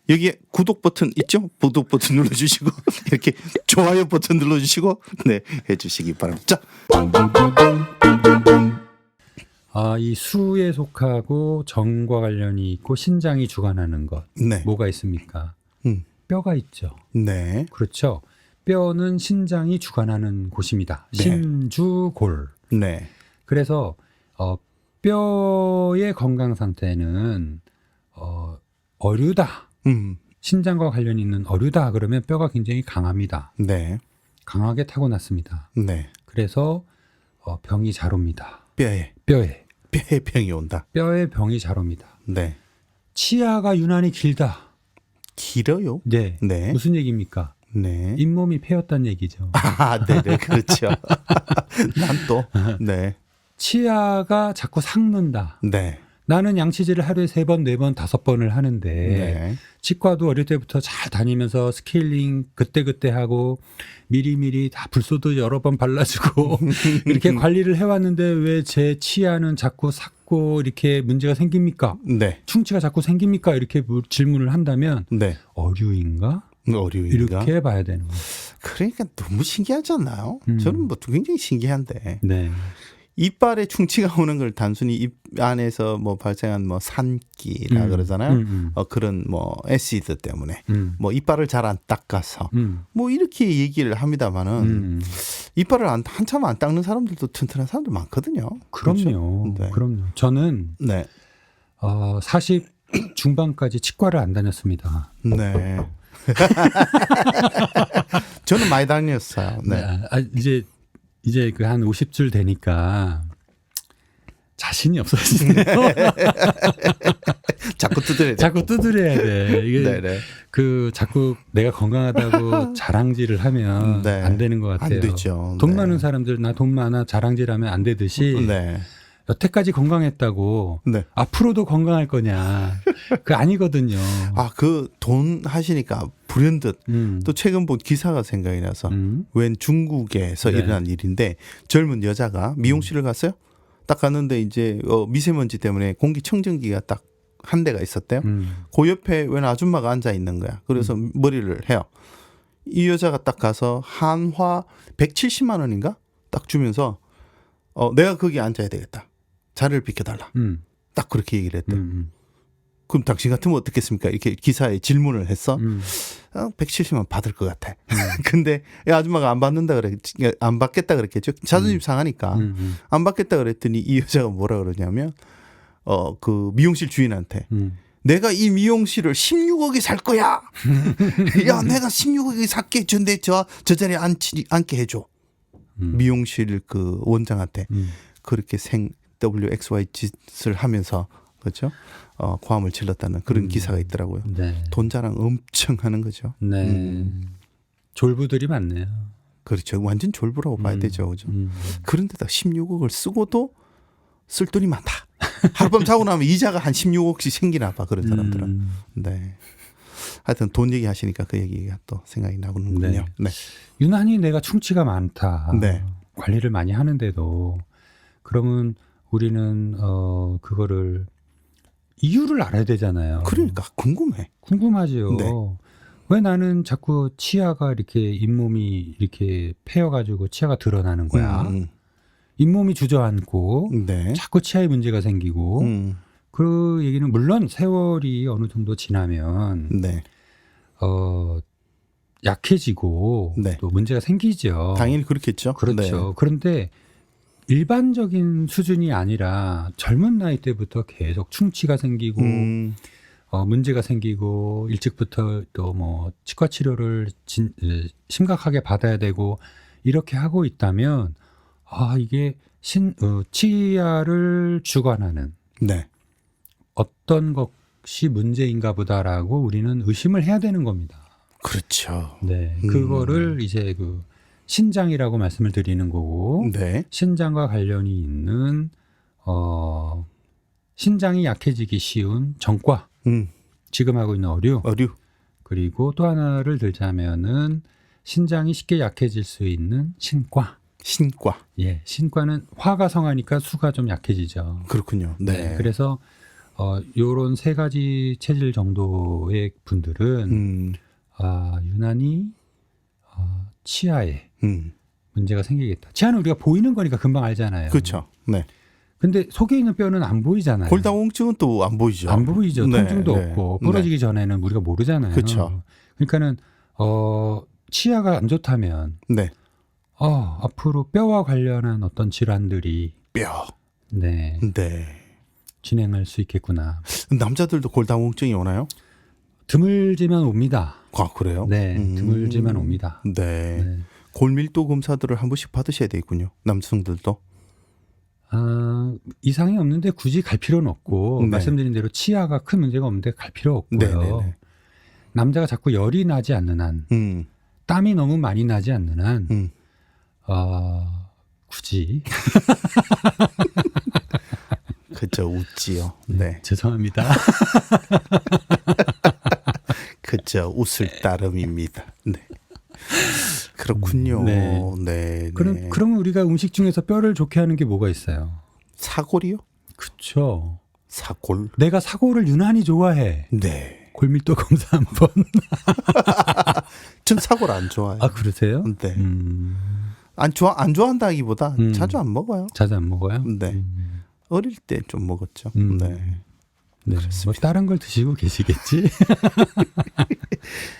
여기에 구독 버튼 있죠? 구독 버튼 눌러주시고 이렇게 좋아요 버튼 눌러주시고 네 해주시기 바랍니다. 이 수에 속하고 정과 관련이 있고 신장이 주관하는 것 네. 뭐가 있습니까? 뼈가 있죠. 네. 그렇죠. 뼈는 신장이 주관하는 곳입니다. 네. 심주골. 네. 그래서 뼈의 건강 상태는 어류다. 신장과 관련이 있는 어류다 그러면 뼈가 굉장히 강합니다. 네. 강하게 타고났습니다. 네. 그래서 병이 잘 옵니다. 뼈에 병이 온다. 뼈에 병이 잘 옵니다. 네. 치아가 치아가 유난히 길다. 길어요? 네. 네. 무슨 얘기입니까? 네. 잇몸이 패였다는 얘기죠. 네네 그렇죠. 난 또 네. 치아가 자꾸 삭는다. 네. 나는 양치질을 하루에 3번, 4번, 5번을 하는데 네. 치과도 어릴 때부터 잘 다니면서 스케일링 그때그때 하고 미리미리 다 불소도 여러 번 발라주고 이렇게 관리를 해왔는데 왜 제 치아는 자꾸 삭고 이렇게 문제가 생깁니까? 네. 충치가 자꾸 생깁니까? 이렇게 질문을 한다면 네. 어류인가? 어류인가? 이렇게 봐야 되는 거예요. 그러니까 너무 신기하지 않나요? 저는 뭐 굉장히 신기한데 네. 이빨에 충치가 오는 걸 단순히 입 안에서 뭐 발생한 뭐 산기라 그러잖아요. 그런 뭐 애시드 때문에 뭐 이빨을 잘 안 닦아서 뭐 이렇게 얘기를 합니다만은 이빨을 한참 안 닦는 사람들도 튼튼한 사람들 많거든요. 그럼요. 그렇죠? 네. 그럼요. 저는 네. 40 중반까지 치과를 안 다녔습니다. 네. 저는 많이 다녔어요. 네. 이제 그 한 50줄 되니까 자신이 없어지네요. 자꾸 두드려야 돼. 자꾸 두드려야 돼. 이게 네네. 자꾸 내가 건강하다고 자랑질을 하면 네. 안 되는 것 같아요. 안 되죠. 돈 네. 많은 사람들 나 돈 많아 자랑질하면 안 되듯이 네. 여태까지 건강했다고 네. 앞으로도 건강할 거냐? 그 아니거든요. 그 돈 하시니까 불현듯 음. 또 최근 본 기사가 생각이 나서 웬 중국에서 네. 일어난 일인데 젊은 여자가 미용실을 갔어요. 딱 갔는데 이제 미세먼지 때문에 공기청정기가 딱 한 대가 있었대요. 그 옆에 웬 아줌마가 앉아 있는 거야. 그래서 머리를 해요. 이 여자가 딱 가서 한화 170만 원인가 딱 주면서 내가 거기 앉아야 되겠다. 자리를 비켜달라. 딱 그렇게 얘기를 했대. 그럼 당신 같으면 어떻겠습니까? 이렇게 기사에 질문을 했어. 170만 받을 것 같아. 근데 이 아줌마가 안 받는다 안 받겠다 그랬겠죠. 자존심 상하니까 안 받겠다 그랬더니 이 여자가 뭐라 그러냐면 그 미용실 주인한테 내가 이 미용실을 16억에 살 거야. 야, 내가 16억에 살게. 근데 저 자리에 앉게 해줘. 미용실 그 원장한테 그렇게 WXY 짓을 하면서 그렇죠. 고함을 질렀다는 그런 기사가 있더라고요. 네. 돈 자랑 엄청 하는 거죠. 네. 졸부들이 많네요. 그렇죠. 완전 졸부라고 봐야 되죠. 그죠. 그런데다 16억을 쓰고도 쓸 돈이 많다. 하룻밤 자고 나면 이자가 한 16억씩 생기나 봐. 그런 사람들은. 네. 하여튼 돈 얘기하시니까 그 얘기가 또 생각이 나는군요. 네. 네. 유난히 내가 충치가 많다. 네. 관리를 많이 하는데도 그러면 우리는 그거를 이유를 알아야 되잖아요. 그러니까 궁금해. 궁금하죠. 네. 왜 나는 자꾸 치아가 이렇게 잇몸이 이렇게 패여가지고 치아가 드러나는 거야. 잇몸이 주저앉고 네. 자꾸 치아에 문제가 생기고 그 얘기는 물론 세월이 어느 정도 지나면 네. 약해지고 네. 또 문제가 생기죠. 당연히 그렇겠죠. 그렇죠. 네. 그런데 일반적인 수준이 아니라 젊은 나이 때부터 계속 충치가 생기고 문제가 생기고 일찍부터 또 뭐 치과 치료를 심각하게 받아야 되고 이렇게 하고 있다면 이게 치아를 주관하는 네. 어떤 것이 문제인가 보다라고 우리는 의심을 해야 되는 겁니다. 그렇죠. 네. 그거를 이제 그 신장이라고 말씀을 드리는 거고 네. 신장과 관련이 있는 신장이 약해지기 쉬운 정과 지금 하고 있는 어류 그리고 또 하나를 들자면은 신장이 쉽게 약해질 수 있는 신과. 신과. 예, 신과는 화가 성하니까 수가 좀 약해지죠. 그렇군요. 네. 그래서 요런 세 가지 체질 정도의 분들은 유난히 치아에 문제가 생기겠다. 치아는 우리가 보이는 거니까 금방 알잖아요. 그렇죠. 네. 근데 속에 있는 뼈는 안 보이잖아요. 골다공증은 또 안 보이죠. 안 보이죠. 네, 통증도 네, 없고 네. 부러지기 전에는 우리가 모르잖아요. 그렇죠. 그러니까는 치아가 안 좋다면 네. 앞으로 뼈와 관련한 어떤 질환들이 뼈. 네, 네. 진행할 수 있겠구나. 남자들도 골다공증이 오나요? 드물지만 옵니다. 아, 그래요? 네, 드물지만 옵니다. 네. 네. 골밀도 검사들을 한 번씩 받으셔야 되겠군요. 남성들도. 이상이 없는데 굳이 갈 필요는 없고 네. 말씀드린 대로 치아가 큰 문제가 없는데 갈 필요 없고요. 네네네. 남자가 자꾸 열이 나지 않는 한, 땀이 너무 많이 나지 않는 한, 굳이 그죠, 웃지요. 네. 죄송합니다. 그죠, 웃을 따름입니다. 네. 그렇군요. 네. 네. 그러면 우리가 음식 중에서 뼈를 좋게 하는 게 뭐가 있어요? 사골이요? 그렇죠. 사골. 내가 사골을 유난히 좋아해. 네. 골밀도 검사 한번. 전 사골 안 좋아해요. 아, 그러세요? 네. 안 좋아한다기보다 자주 안 먹어요. 자주 안 먹어요? 네. 어릴 때 좀 먹었죠. 네. 네. 뭐 다른 걸 드시고 계시겠지?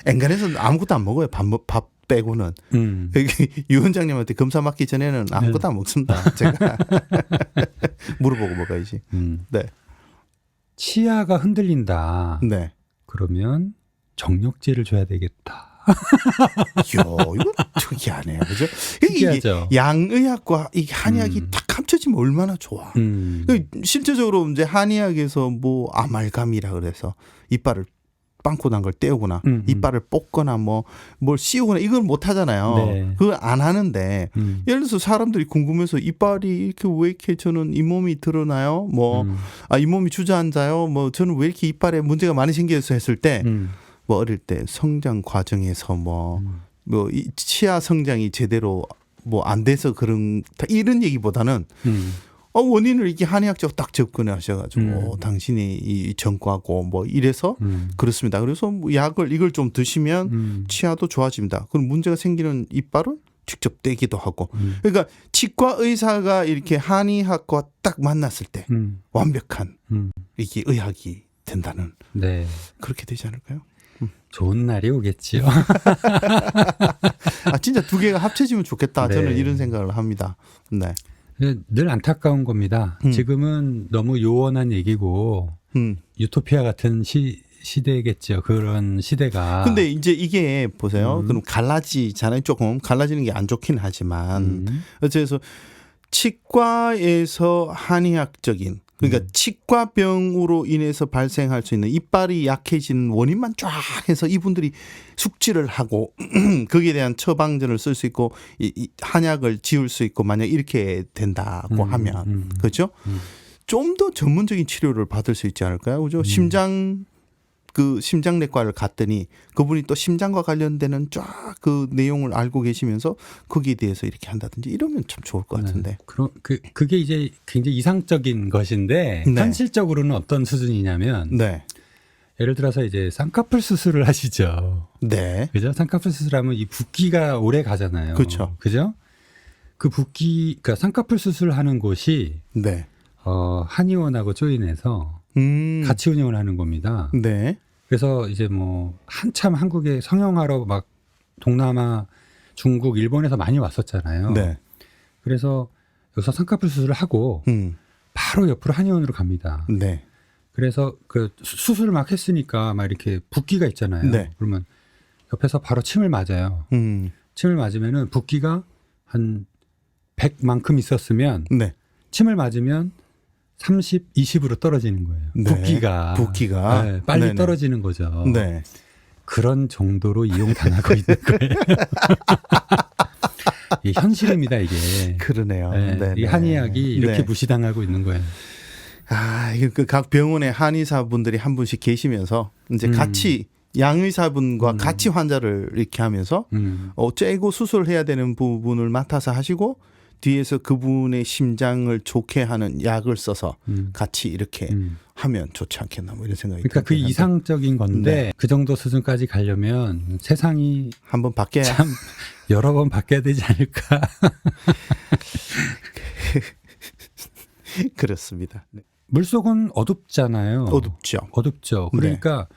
엔간해서는 아무것도 안 먹어요. 밥 빼고는. 유 원장님한테 검사 맡기 전에는 아무것도 안 먹습니다. 제가 물어보고 먹어야지. 네. 치아가 흔들린다. 네. 그러면 정력제를 줘야 되겠다. 이거 특이하네요. 그죠? 특이하죠. 이게 양의학과 이 한의학이 딱 합쳐지면 얼마나 좋아. 실제적으로 이제 한의학에서 뭐 아말감이라 그래서 이빨을 빵꾸 난 걸 떼우거나 이빨을 뽑거나 뭘 씌우거나 이걸 못 하잖아요. 네. 그걸 안 하는데 예를 들어서 사람들이 궁금해서 이빨이 이렇게 왜 이렇게 저는 잇몸이 드러나요? 잇몸이 주저앉아요? 저는 왜 이렇게 이빨에 문제가 많이 생겨서 했을 때 어릴 때 성장 과정에서 이 치아 성장이 제대로 안 돼서 이런 얘기보다는 원인을 이렇게 한의학적으로 딱 접근하셔가지고 당신이 이 전과고 이래서 그렇습니다. 그래서 이걸 좀 드시면 치아도 좋아집니다. 그럼 문제가 생기는 이빨은 직접 떼기도 하고. 그러니까 치과 의사가 이렇게 한의학과 딱 만났을 때 완벽한 이게 의학이 된다는 그렇게 되지 않을까요? 좋은 날이 오겠지요. 진짜 두 개가 합쳐지면 좋겠다. 네. 저는 이런 생각을 합니다. 네. 늘 안타까운 겁니다. 지금은 너무 요원한 얘기고 유토피아 같은 시대겠죠. 그런 시대가. 근데 이제 이게 보세요. 그럼 갈라지잖아요. 조금 갈라지는 게 안 좋긴 하지만 어째서 치과에서 한의학적인 그러니까 치과병으로 인해서 발생할 수 있는 이빨이 약해지는 원인만 쫙 해서 이분들이 숙지를 하고 거기에 대한 처방전을 쓸 수 있고 이 한약을 지을 수 있고 만약 이렇게 된다고 하면 그렇죠? 좀 더 전문적인 치료를 받을 수 있지 않을까요? 그죠? 심장내과를 갔더니 그분이 또 심장과 관련되는 쫙 그 내용을 알고 계시면서 거기에 대해서 이렇게 한다든지 이러면 참 좋을 것 같은데. 그게 이제 굉장히 이상적인 것인데 네. 현실적으로는 어떤 수준이냐면 예를 들어서 이제 쌍꺼풀 수술을 하시죠. 네. 그죠? 쌍꺼풀 수술하면 이 붓기가 오래 가잖아요. 그렇죠. 그죠? 그 붓기, 그러니까 쌍꺼풀 수술하는 곳이 네. 한의원하고 조인해서 같이 운영을 하는 겁니다. 네. 그래서 이제 한참 한국에 성형하러 막 동남아, 중국, 일본에서 많이 왔었잖아요. 네. 그래서 여기서 쌍꺼풀 수술을 하고 바로 옆으로 한의원으로 갑니다. 네. 그래서 그 수술을 막 했으니까 막 이렇게 붓기가 있잖아요. 네. 그러면 옆에서 바로 침을 맞아요. 침을 맞으면은 붓기가 한 100만큼 있었으면 네. 침을 맞으면 30, 20으로 떨어지는 거예요. 네. 붓기가. 네, 빨리 네네. 떨어지는 거죠. 네. 그런 정도로 이용당하고 있는 거예요. 이게 현실입니다, 이게. 그러네요. 네, 네. 이 한의학이 이렇게 네. 무시당하고 있는 거예요. 이거 각 병원의 한의사분들이 한 분씩 계시면서 이제 같이 양의사분과 같이 환자를 이렇게 하면서 째고 수술해야 되는 부분을 맡아서 하시고 뒤에서 그분의 심장을 좋게 하는 약을 써서 음. 같이 이렇게 하면 좋지 않겠나 뭐 이런 생각이 그러니까 그 들긴 한데. 이상적인 건데 네. 그 정도 수준까지 가려면 세상이 한번 바뀌어야 참 여러 번 바뀌어야 되지 않을까. 그렇습니다. 네. 물속은 어둡잖아요. 어둡죠. 어둡죠. 그러니까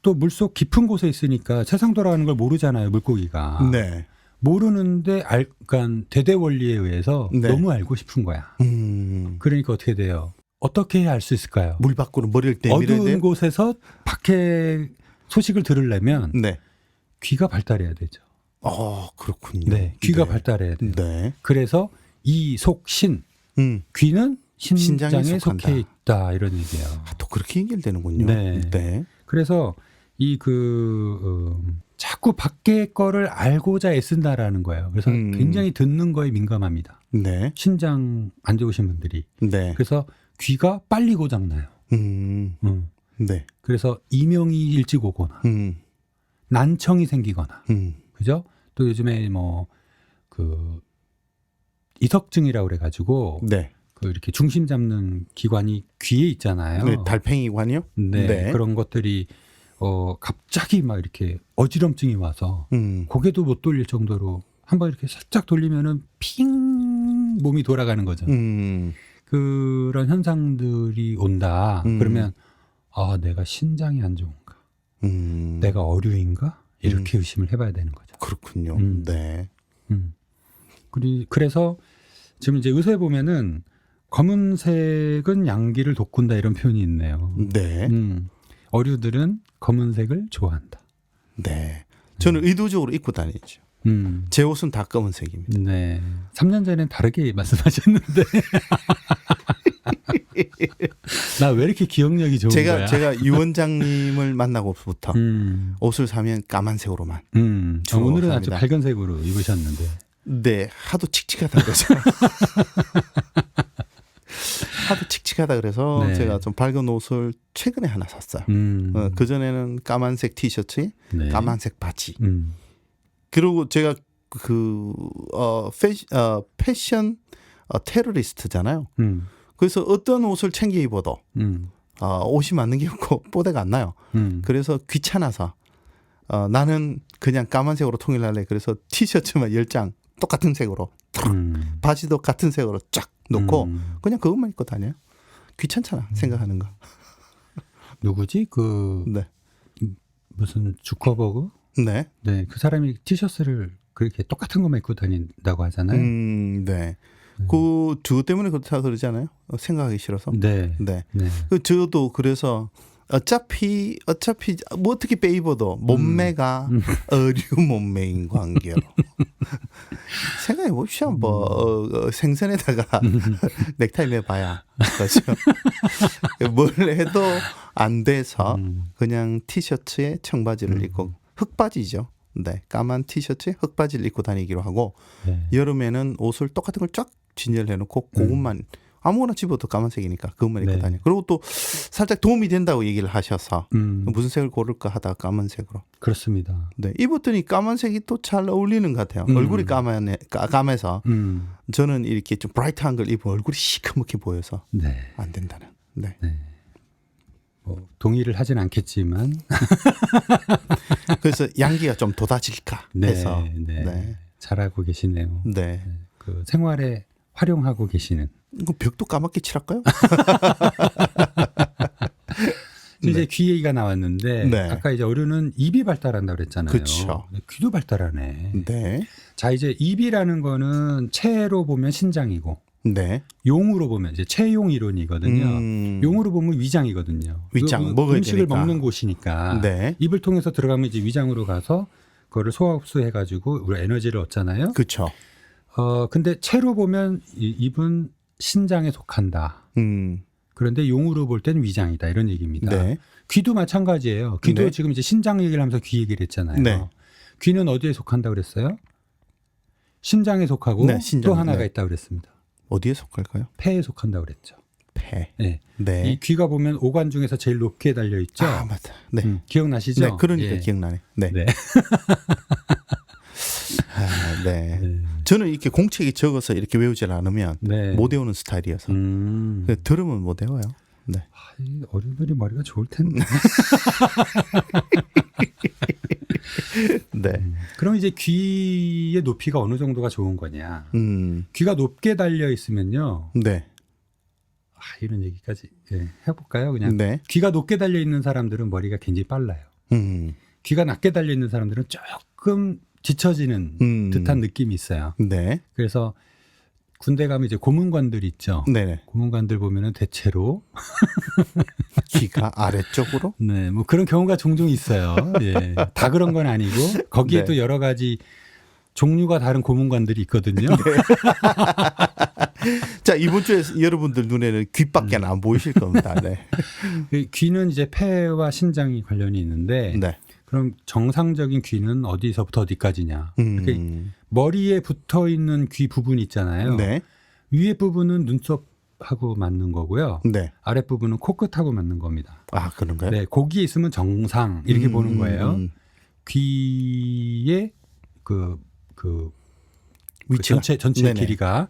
또 물속 깊은 곳에 있으니까 세상 돌아가는 걸 모르잖아요. 물고기가. 네. 모르는데 그러니까 대대 원리에 의해서 네. 너무 알고 싶은 거야. 그러니까 어떻게 돼요? 어떻게 해야 알 수 있을까요? 물 밖으로 머리를 내밀어야 어두운 돼요. 곳에서 밖에 소식을 들으려면 네. 귀가 발달해야 되죠. 그렇군요. 네, 귀가 네. 발달해야 돼요. 네. 그래서 이 속신 귀는 신장에 신장에 속한다. 속해 있다 이런 얘기예요. 또 그렇게 연결되는군요. 네. 네. 그래서 이 자꾸 밖의 거를 알고자 애쓴다라는 거예요. 그래서 굉장히 듣는 거에 민감합니다. 네. 신장 안 좋으신 분들이. 네. 그래서 귀가 빨리 고장 나요. 네. 그래서 이명이 일찍 오거나 난청이 생기거나, 그죠? 또 요즘에 이석증이라고 그래가지고 네. 이렇게 중심 잡는 기관이 귀에 있잖아요. 네. 달팽이관이요? 네, 네. 그런 것들이 갑자기 막 이렇게 어지럼증이 와서 고개도 못 돌릴 정도로 한번 이렇게 살짝 돌리면은 핑 몸이 돌아가는 거죠. 그런 현상들이 온다. 그러면 내가 신장이 안 좋은가? 내가 어류인가? 이렇게 의심을 해봐야 되는 거죠. 그렇군요. 네. 그래서 지금 이제 의사에 보면은 검은색은 양기를 돋군다 이런 표현이 있네요. 네. 어류들은 검은색을 좋아한다. 네. 저는 의도적으로 입고 다니죠. 제 옷은 다 검은색입니다. 네. 3년 전엔 다르게 말씀하셨는데. 나 왜 이렇게 기억력이 좋은 거야? 제가 유 원장님을 만나고부터 옷을 사면 까만색으로만. 주로 오늘은 아주 삽니다. 밝은색으로 입으셨는데. 네. 하도 칙칙하다 그래서. 하도 칙칙하다 그래서 네. 제가 좀 밝은 옷을 최근에 하나 샀어요. 그전에는 까만색 티셔츠에 네. 까만색 바지. 그리고 제가 패션 테러리스트잖아요. 그래서 어떤 옷을 챙겨 입어도 옷이 맞는 게 없고 뽀대가 안 나요. 그래서 귀찮아서 나는 그냥 까만색으로 통일할래. 그래서 티셔츠만 10장 똑같은 색으로 바지도 같은 색으로 쫙 놓고 그냥 그것만 입고 다녀요. 귀찮잖아 생각하는 거. 누구지? 네. 무슨 주커버그? 네. 네, 그 사람이 티셔츠를 그렇게 똑같은 것만 입고 다닌다고 하잖아요. 네. 그 저 때문에 그렇다 그러잖아요. 생각하기 싫어서. 네. 네. 네. 저도 그래서 어차피 뭐 어떻게 빼입어도 몸매가 어류 몸매인 관계로 생각해 봅시다. 생선에다가 넥타이 매봐야 그렇죠. 뭘 해도 안 돼서 그냥 티셔츠에 청바지를 입고 흑바지죠. 네, 까만 티셔츠에 흑바지를 입고 다니기로 하고 네. 여름에는 옷을 똑같은 걸 쫙 진열해놓고 그것만 아무거나 집어도 까만색이니까 그것만 입고 네. 다녀요. 그리고 또 살짝 도움이 된다고 얘기를 하셔서 무슨 색을 고를까 하다가 까만색으로. 그렇습니다. 네, 입었더니 까만색이 또 잘 어울리는 것 같아요. 얼굴이 까매서 저는 이렇게 좀 브라이트한 걸 입으면 얼굴이 시커멓게 보여서 네. 안 된다는. 네. 네. 동의를 하진 않겠지만. 그래서 양기가 좀 돋아질까 해서. 네. 네. 잘하고 계시네요. 네. 그 생활에 활용하고 계시는. 이거 벽도 까맣게 칠할까요? 이제 귀 얘기가 나왔는데 네. 아까 이제 어류는 입이 발달한다고 그랬잖아요. 그쵸. 귀도 발달하네. 네. 자, 이제 입이라는 거는 체로 보면 신장이고 네. 용으로 보면 이제 체용 이론이거든요. 용으로 보면 위장이거든요. 위장, 먹어야 음식을 되니까. 먹는 곳이니까 네. 입을 통해서 들어가면 이제 위장으로 가서 그거를 소화 흡수해 가지고 우리 에너지를 얻잖아요. 그렇죠. 근데 체로 보면 입은 신장에 속한다. 그런데 용으로 볼 때는 위장이다 이런 얘기입니다. 네. 귀도 마찬가지예요. 귀도 네. 지금 이제 신장 얘기를 하면서 귀 얘기를 했잖아요. 네. 귀는 어디에 속한다고 그랬어요? 신장에 속하고 네, 신장. 또 하나가 네. 있다고 그랬습니다. 어디에 속할까요? 폐에 속한다고 그랬죠. 폐. 네. 네. 이 귀가 보면 오관 중에서 제일 높게 달려 있죠. 아, 맞다. 네. 기억나시죠? 네, 그러니까 예. 기억나네. 네. 네. 아, 네. 네. 저는 이렇게 공책에 적어서 이렇게 외우질 않으면 네. 못 외우는 스타일이어서 들으면 못 외워요. 네. 이 어른들이 머리가 좋을 텐데. 네. 그럼 이제 귀의 높이가 어느 정도가 좋은 거냐? 귀가 높게 달려 있으면요. 네. 이런 얘기까지 해볼까요? 그냥 네. 귀가 높게 달려 있는 사람들은 머리가 굉장히 빨라요. 귀가 낮게 달려 있는 사람들은 조금 지쳐지는 듯한 느낌이 있어요. 네. 그래서 군대 가면 이제 고문관들 있죠. 네네. 고문관들 보면은 대체로 귀가 아래쪽으로? 네, 뭐 그런 경우가 종종 있어요. 예. 다 그런 건 아니고 거기에도 네. 여러 가지 종류가 다른 고문관들이 있거든요. 자, 이번 주에 여러분들 눈에는 귀밖에 안 보이실 겁니다. 네. 귀는 이제 폐와 신장이 관련이 있는데 네. 그럼 정상적인 귀는 어디서부터 어디까지냐? 머리에 붙어 있는 귀 부분 있잖아요. 네. 위에 부분은 눈썹하고 맞는 거고요. 네. 아랫 부분은 코끝하고 맞는 겁니다. 아, 그런가요? 네, 거기에 있으면 정상 이렇게 보는 거예요. 귀의 위치가? 전체 네네. 길이가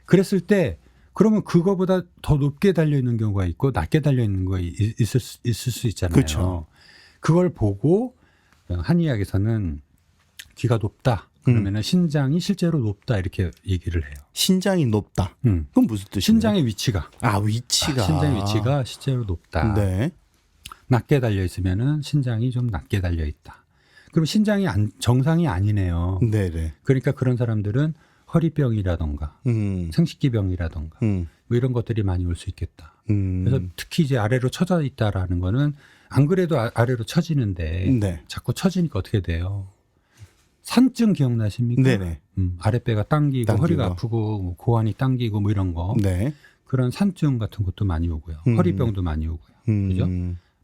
그랬을 때 그러면 그거보다 더 높게 달려 있는 경우가 있고 낮게 달려 있는 거 있을 수 있잖아요. 그렇죠. 그걸 보고 한의학에서는 귀가 높다. 그러면은 신장이 실제로 높다 이렇게 얘기를 해요. 신장이 높다. 그건 무슨 뜻이에요? 신장의 위치가. 위치가. 신장의 위치가 실제로 높다. 네. 낮게 달려 있으면은 신장이 좀 낮게 달려 있다. 그럼 신장이 정상이 아니네요. 네네. 그러니까 그런 사람들은 허리병이라던가 생식기병이라던가 뭐 이런 것들이 많이 올 수 있겠다. 그래서 특히 이제 아래로 처져 있다라는 거는 안 그래도 아래로 처지는데 네. 자꾸 처지니까 어떻게 돼요? 산증 기억나십니까? 네네. 아랫배가 당기고 허리가 아프고 뭐 고환이 당기고 뭐 이런 거. 네. 그런 산증 같은 것도 많이 오고요. 허리병도 많이 오고요. 그죠?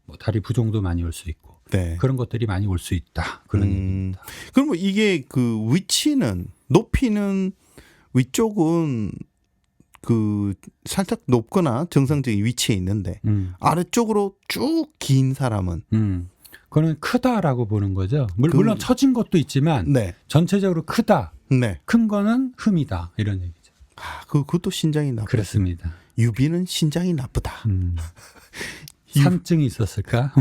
뭐 다리 부종도 많이 올 수 있고. 네. 그런 것들이 많이 올 수 있다. 그런 얘기입니다. 그럼 이게 그 위치는 높이는 위쪽은 그 살짝 높거나 정상적인 위치에 있는데 아래쪽으로 쭉 긴 사람은 그거는 크다라고 보는 거죠. 물론 처진 것도 있지만 네. 전체적으로 크다. 네. 큰 거는 흠이다. 이런 얘기죠. 그것도 신장이 나쁘다. 그렇습니다. 유비는 신장이 나쁘다. 산증이 있었을까?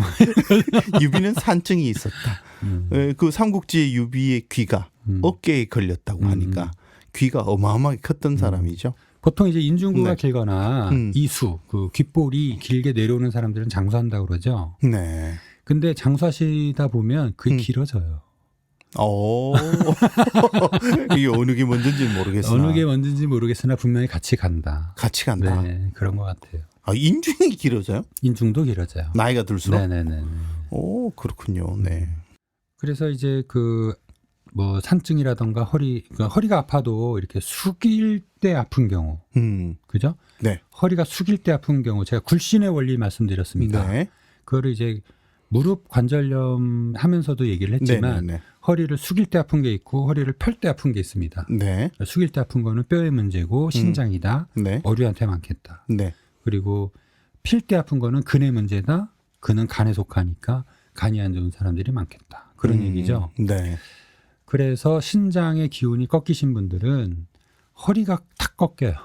유비는 산증이 있었다. 그 삼국지의 유비의 귀가 어깨에 걸렸다고 하니까 귀가 어마어마하게 컸던 사람이죠. 보통 이제 인중구가 네. 길거나 이수, 그 귓볼이 길게 내려오는 사람들은 장수한다고 그러죠. 네. 근데 장수하시다 보면 그게 길어져요. 이게 어느 게 먼저인지 모르겠으나. 어느 게 먼저인지 모르겠으나 분명히 같이 간다. 같이 간다. 네, 그런 것 같아요. 인중이 길어져요? 인중도 길어져요. 나이가 들수록? 네네네. 오, 그렇군요. 네. 그래서 이제 뭐 산증이라던가 허리가 아파도 이렇게 숙일 때 아픈 경우, 그죠? 네. 허리가 숙일 때 아픈 경우, 제가 굴신의 원리 말씀드렸습니다. 네. 그거를 이제 무릎 관절염 하면서도 얘기를 했지만 네네네. 허리를 숙일 때 아픈 게 있고 허리를 펼 때 아픈 게 있습니다. 네. 숙일 때 아픈 거는 뼈의 문제고 신장이다. 네. 어류한테 많겠다. 네. 그리고 필 때 아픈 거는 근의 문제다. 근은 간에 속하니까 간이 안 좋은 사람들이 많겠다. 그런 얘기죠. 네. 그래서 신장의 기운이 꺾이신 분들은 허리가 탁 꺾여요.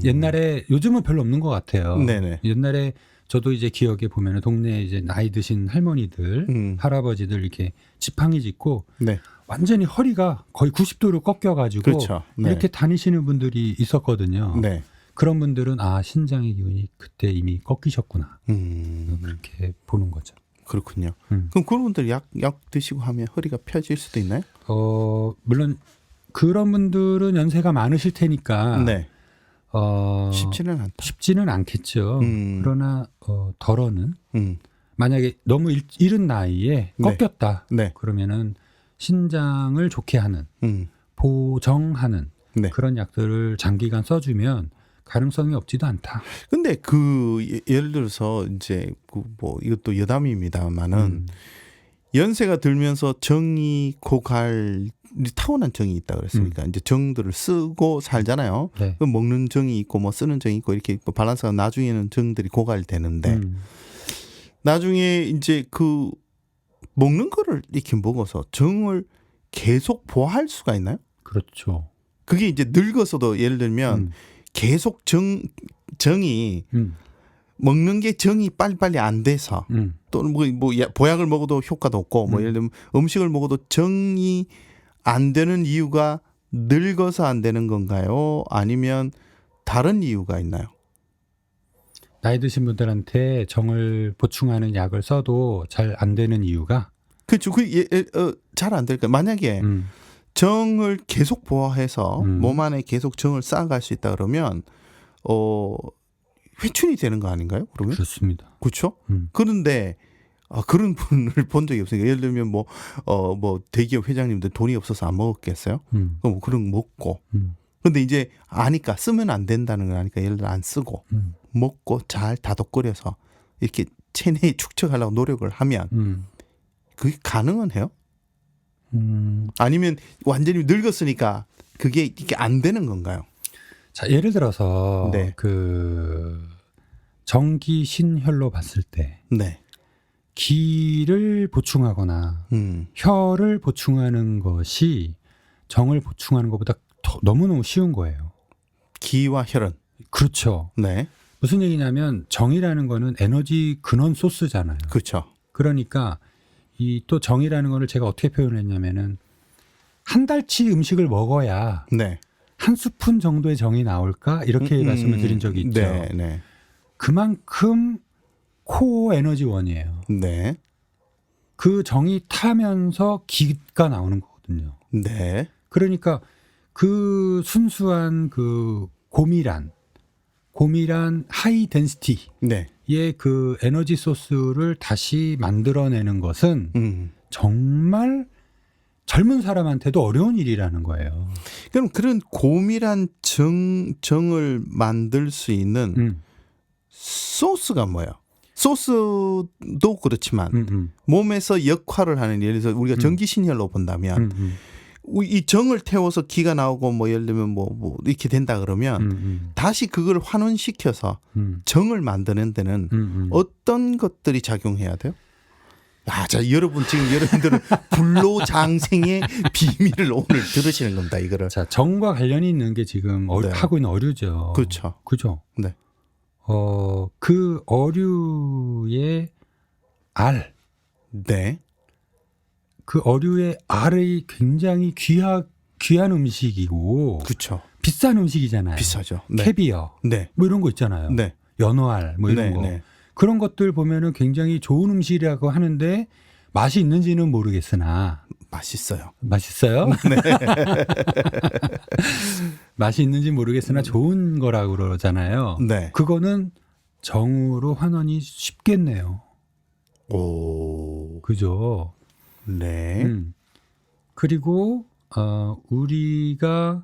옛날에 요즘은 별로 없는 것 같아요. 네네. 옛날에 저도 이제 기억에 보면 동네에 이제 나이 드신 할머니들, 할아버지들 이렇게 지팡이 짚고 네. 완전히 허리가 거의 90도로 꺾여가지고 그렇죠. 네. 이렇게 다니시는 분들이 있었거든요. 네. 그런 분들은 신장의 기운이 그때 이미 꺾이셨구나. 그렇게 보는 거죠. 그렇군요. 그럼 그런 분들 약 드시고 하면 허리가 펴질 수도 있나요? 물론 그런 분들은 연세가 많으실 테니까 네. 쉽지는 않다. 쉽지는 않겠죠. 그러나 덜어는 만약에 너무 이른 나이에 꺾였다. 네. 그러면은 신장을 좋게 하는 보정하는 네. 그런 약들을 장기간 써주면 가능성이 없지도 않다. 근데 예를 들어서 이제 뭐 이것도 여담입니다만은 연세가 들면서 정이 고갈 타고난 정이 있다 그랬으니까 이제 정들을 쓰고 살잖아요. 네. 그 먹는 정이 있고 뭐 쓰는 정이 있고 이렇게 밸런스가 나중에는 정들이 고갈되는데 나중에 이제 먹는 거를 이렇게 먹어서 정을 계속 보호할 수가 있나요? 그렇죠. 그게 이제 늙어서도 예를 들면 계속 정이 먹는 게 정이 빨리빨리 안 돼서 또는 뭐 보약을 먹어도 효과도 없고 뭐 예를 들면 음식을 먹어도 정이 안 되는 이유가 늙어서 안 되는 건가요? 아니면 다른 이유가 있나요? 나이 드신 분들한테 정을 보충하는 약을 써도 잘 안 되는 이유가 그렇죠. 잘 안 될까? 만약에 정을 계속 보호해서 몸 안에 계속 정을 쌓아갈 수 있다 그러면 회춘이 되는 거 아닌가요? 그러면 그렇습니다. 그렇죠. 그런데 그런 분을 본 적이 없으니까 예를 들면 뭐 대기업 회장님들 돈이 없어서 안 먹었겠어요? 그럼 그런 거 먹고. 근데 이제 아니까 쓰면 안 된다는 걸 아니까 예를 들어 안 쓰고 먹고 잘 다독거려서 이렇게 체내에 축적하려고 노력을 하면 그게 가능은 해요? 아니면 완전히 늙었으니까 그게 이렇게 안 되는 건가요? 자, 예를 들어서 네. 그 정기신혈로 봤을 때 네. 기를 보충하거나 혈을 보충하는 것이 정을 보충하는 것보다 너무너무 쉬운 거예요. 기와 혈은. 그렇죠. 네. 무슨 얘기냐면 정이라는 거는 에너지 근원 소스잖아요. 그렇죠. 그러니까 이 또 정이라는 거를 제가 어떻게 표현했냐면은 한 달치 음식을 먹어야 네. 한 스푼 정도의 정이 나올까 이렇게 말씀을 드린 적이 있죠. 네. 네. 그만큼 코어 에너지원이에요. 네. 그 정이 타면서 기가 나오는 거거든요. 네. 그러니까 그 순수한 그 고밀한 하이 덴시티의 네. 그 에너지 소스를 다시 만들어내는 것은 정말 젊은 사람한테도 어려운 일이라는 거예요. 그럼 그런 고밀한 정을 만들 수 있는 소스가 뭐예요? 소스도 그렇지만 몸에서 역할을 하는 예를 들어서 우리가 전기신혈로 본다면 이 정을 태워서 기가 나오고 뭐 예를 들면 뭐 이렇게 된다 그러면 다시 그걸 환원시켜서 정을 만드는 데는 어떤 것들이 작용해야 돼요? 자, 여러분들은 불로장생의 비밀을 오늘 들으시는 겁니다, 이거를. 자, 정과 관련이 있는 게 지금 네. 하고 있는 어류죠. 그렇죠. 그죠? 네. 그 어류의 알. 네. 그 어류의 알이 굉장히 귀한 음식이고. 그렇죠. 비싼 음식이잖아요. 비싸죠. 네. 캐비어. 네. 뭐 이런 거 있잖아요. 네. 연어알 뭐 이런 네. 거. 네. 그런 것들 보면은 굉장히 좋은 음식이라고 하는데 맛이 있는지는 모르겠으나 맛있어요. 맛있어요? 네. 맛이 있는지 모르겠으나 좋은 거라고 그러잖아요. 네. 그거는 정으로 환원이 쉽겠네요. 오. 그죠? 네. 그리고 우리가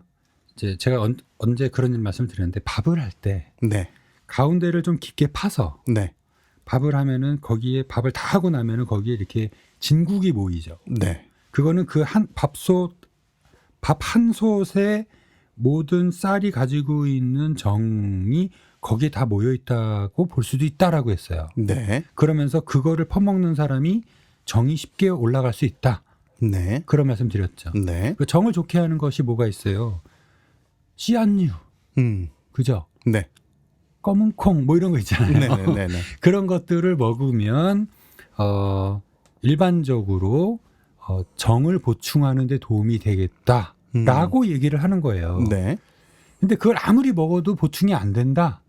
이제 제가 언제 그런 말씀을 드렸는데 밥을 할 때 네. 가운데를 좀 깊게 파서 네. 밥을 하면은 거기에 밥을 다 하고 나면은 거기에 이렇게 진국이 모이죠. 네. 그거는 그 밥 한 솥에 모든 쌀이 가지고 있는 정이 거기에 다 모여 있다고 볼 수도 있다라고 했어요. 네. 그러면서 그거를 퍼먹는 사람이 정이 쉽게 올라갈 수 있다. 네. 그런 말씀 드렸죠. 네. 그 정을 좋게 하는 것이 뭐가 있어요? 씨앗류, 그죠? 네. 검은 콩 뭐 이런 거 있잖아요. 네. 그런 것들을 먹으면 일반적으로 정을 보충하는 데 도움이 되겠다라고 얘기를 하는 거예요. 네. 근데 그걸 아무리 먹어도 보충이 안 된다.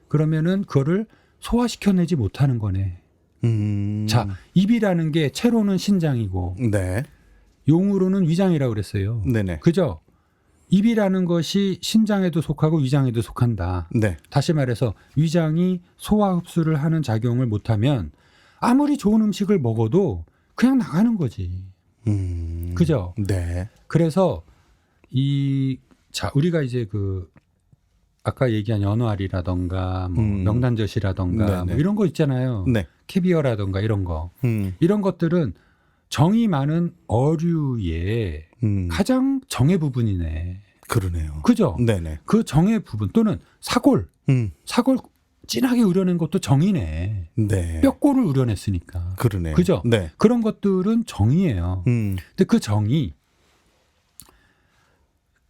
그러면은 그거를 소화시켜내지 못하는 거네. 자, 입이라는 게 채로는 신장이고 네. 용으로는 위장이라고 그랬어요. 네네. 그죠? 입이라는 것이 신장에도 속하고 위장에도 속한다. 네. 다시 말해서 위장이 소화 흡수를 하는 작용을 못하면 아무리 좋은 음식을 먹어도 그냥 나가는 거지. 그죠? 네. 그래서 우리가 이제 아까 얘기한 연어알이라던가 뭐 명란젓이라던가 뭐 이런 거 있잖아요. 네. 캐비어라던가 이런 거. 이런 것들은 정이 많은 어류의 가장 정의 부분이네. 그러네요. 그죠? 네네. 그 정의 부분 또는 사골 진하게 우려낸 것도 정이네. 네. 뼈골을 우려냈으니까. 그러네요. 그죠? 네. 그런 것들은 정이에요. 근데 그 정이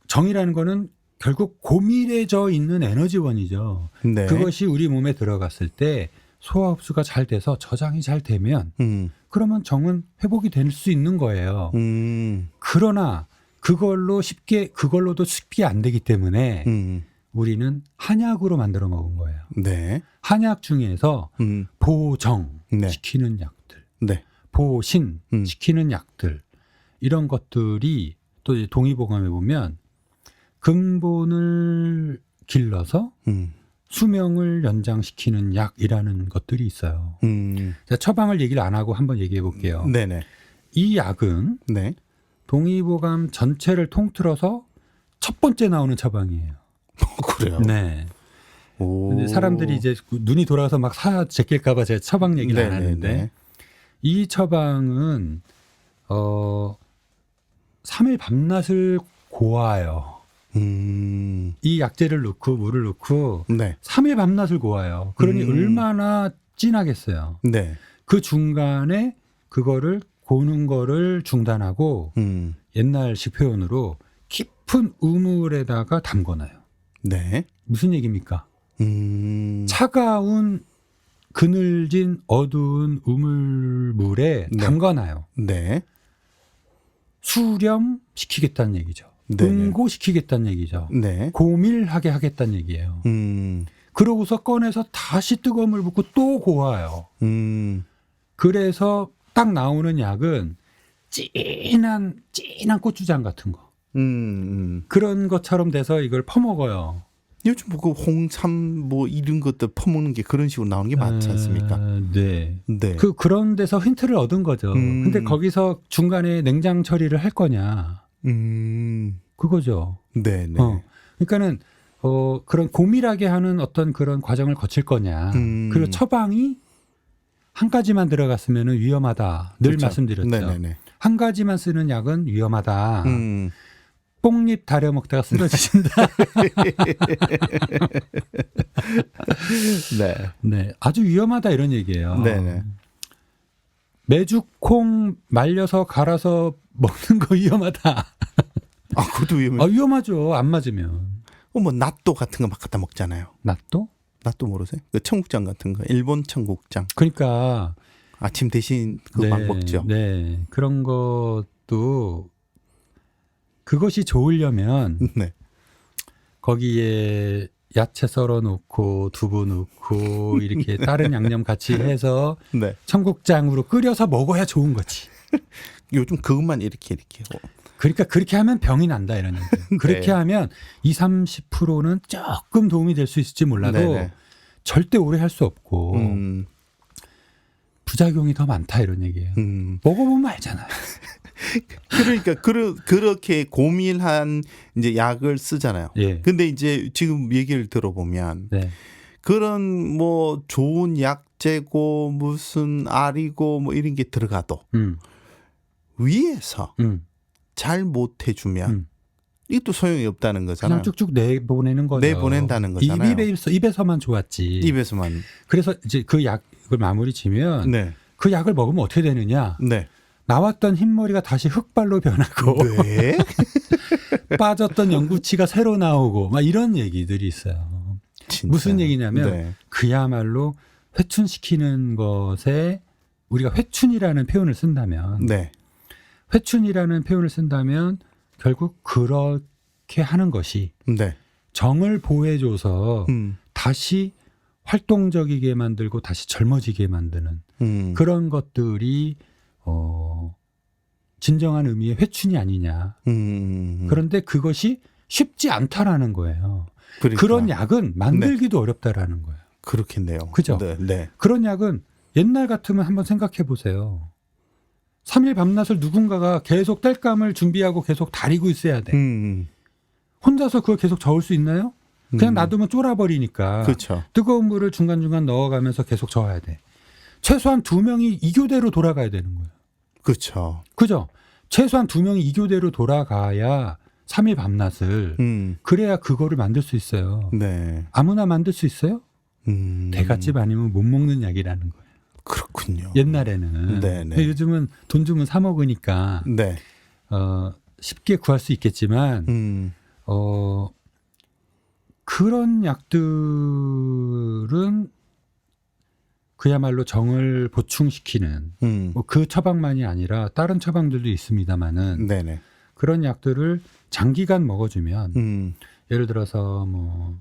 정이라는 거는 결국 고밀해져 있는 에너지원이죠. 네. 그것이 우리 몸에 들어갔을 때 소화 흡수가 잘 돼서 저장이 잘 되면 그러면 정은 회복이 될 수 있는 거예요. 그러나 그걸로도 쉽게 안 되기 때문에 우리는 한약으로 만들어 먹은 거예요. 네. 한약 중에서 보정 네. 시키는 약들, 네. 보신 시키는 약들 이런 것들이 또 이제 동의보감에 보면 근본을 길러서 수명을 연장시키는 약이라는 것들이 있어요. 자, 처방을 얘기를 안 하고 한번 얘기해 볼게요. 네네. 이 약은 네. 동의보감 전체를 통틀어서 첫 번째 나오는 처방이에요. 그래요. 네. 오. 근데 사람들이 이제 눈이 돌아서 막 제낄까봐 제가 처방 얘기를 안 하는데 네네네. 이 처방은 3일 밤낮을 고아요. 이 약재를 넣고 물을 넣고 네. 3일 밤낮을 고아요. 그러니 얼마나 진하겠어요. 네. 그 중간에 그거를 고는 거를 중단하고 옛날식 표현으로 깊은 우물에다가 담궈놔요. 네. 무슨 얘기입니까? 차가운 그늘진 어두운 우물물에 네. 담가놔요. 네. 수렴시키겠다는 얘기죠. 네네. 응고시키겠다는 얘기죠. 네. 고밀하게 하겠다는 얘기예요. 그러고서 꺼내서 다시 뜨거운 물 붓고 또 고아요. 그래서 딱 나오는 약은 진한 고추장 같은 거. 그런 것처럼 돼서 이걸 퍼먹어요. 요즘 뭐 그 홍삼 뭐 이런 것들 퍼먹는 게 그런 식으로 나오는 게 많지 않습니까? 네. 네. 그런 데서 힌트를 얻은 거죠. 근데 거기서 중간에 냉장 처리를 할 거냐. 그거죠. 네네. 그러니까는 그런 고밀하게 하는 어떤 그런 과정을 거칠 거냐. 그리고 처방이 한 가지만 들어갔으면 위험하다. 늘 그렇죠. 말씀드렸죠. 네네네. 한 가지만 쓰는 약은 위험하다. 음. 뽕잎 다려 먹다가 쓰러지신다. 네. 네, 아주 위험하다 이런 얘기예요. 네네. 메주콩 말려서 갈아서 먹는 거 위험하다. 아, 그것도 위험해. 위험하죠. 안 맞으면. 뭐 낫또 같은 거 막 갖다 먹잖아요. 낫또? 낫또 모르세요? 그 청국장 같은 거, 일본 청국장. 그러니까 아침 대신 그거 막 먹죠. 네, 그런 것도 그것이 좋으려면 네. 거기에 야채 썰어 놓고 두부 넣고 이렇게 다른 양념 같이 해서 네. 청국장으로 끓여서 먹어야 좋은 거지. 요즘 그것만 이렇게. 그러니까 그렇게 하면 병이 난다 이런 얘기예요. 그렇게 네. 하면 20-30%는 조금 도움이 될 수 있을지 몰라도 네네. 절대 오래 할 수 없고 음. 부작용이 더 많다 이런 얘기예요. 먹어보면 알잖아요. 그러니까 그렇게 고밀한 이제 약을 쓰잖아요. 예. 근데 이제 지금 얘기를 들어보면 네. 그런 뭐 좋은 약재고 무슨 알이고 뭐 이런 게 들어가도 위에서 잘 못 해주면 이것도 소용이 없다는 거잖아요. 그냥 쭉쭉 내보내는 거죠. 내보낸다는 거잖아요. 입에서만 좋았지. 입에서만. 그래서 이제 그 약을 마무리 지면 네. 그 약을 먹으면 어떻게 되느냐. 네. 나왔던 흰머리가 다시 흑발로 변하고 네. 빠졌던 연구치가 새로 나오고 막 이런 얘기들이 있어요. 진짜. 무슨 얘기냐면 네. 그야말로 회춘시키는 것에 우리가 회춘이라는 표현을 쓴다면 네. 회춘이라는 표현을 쓴다면 결국 그렇게 하는 것이 네. 정을 보호해줘서 다시 활동적이게 만들고 다시 젊어지게 만드는 그런 것들이 진정한 의미의 회춘이 아니냐. 그런데 그것이 쉽지 않다라는 거예요. 그러니까. 그런 약은 만들기도 어렵다라는 거예요. 그렇겠네요. 그죠? 네. 네. 그런 약은 옛날 같으면 한번 생각해 보세요. 3일 밤낮을 누군가가 계속 땔감을 준비하고 계속 다리고 있어야 돼. 혼자서 그걸 계속 저을 수 있나요? 그냥 놔두면 쫄아버리니까. 그렇죠. 뜨거운 물을 중간중간 넣어가면서 계속 저어야 돼. 최소한 2명이 이 교대로 돌아가야 되는 거예요. 그렇죠. 그죠? 최소한 2명이 이 교대로 돌아가야 3일 밤낮을 그래야 그거를 만들 수 있어요. 네. 아무나 만들 수 있어요? 대갓집 아니면 못 먹는 약이라는 거예요. 그렇군요. 옛날에는. 네네. 요즘은 돈 주면 사 먹으니까 네. 쉽게 구할 수 있겠지만 그런 약들은 그야말로 정을 보충시키는 뭐그 처방만이 아니라 다른 처방들도 있습니다만은 네네. 그런 약들을 장기간 먹어주면 예를 들어서 뭐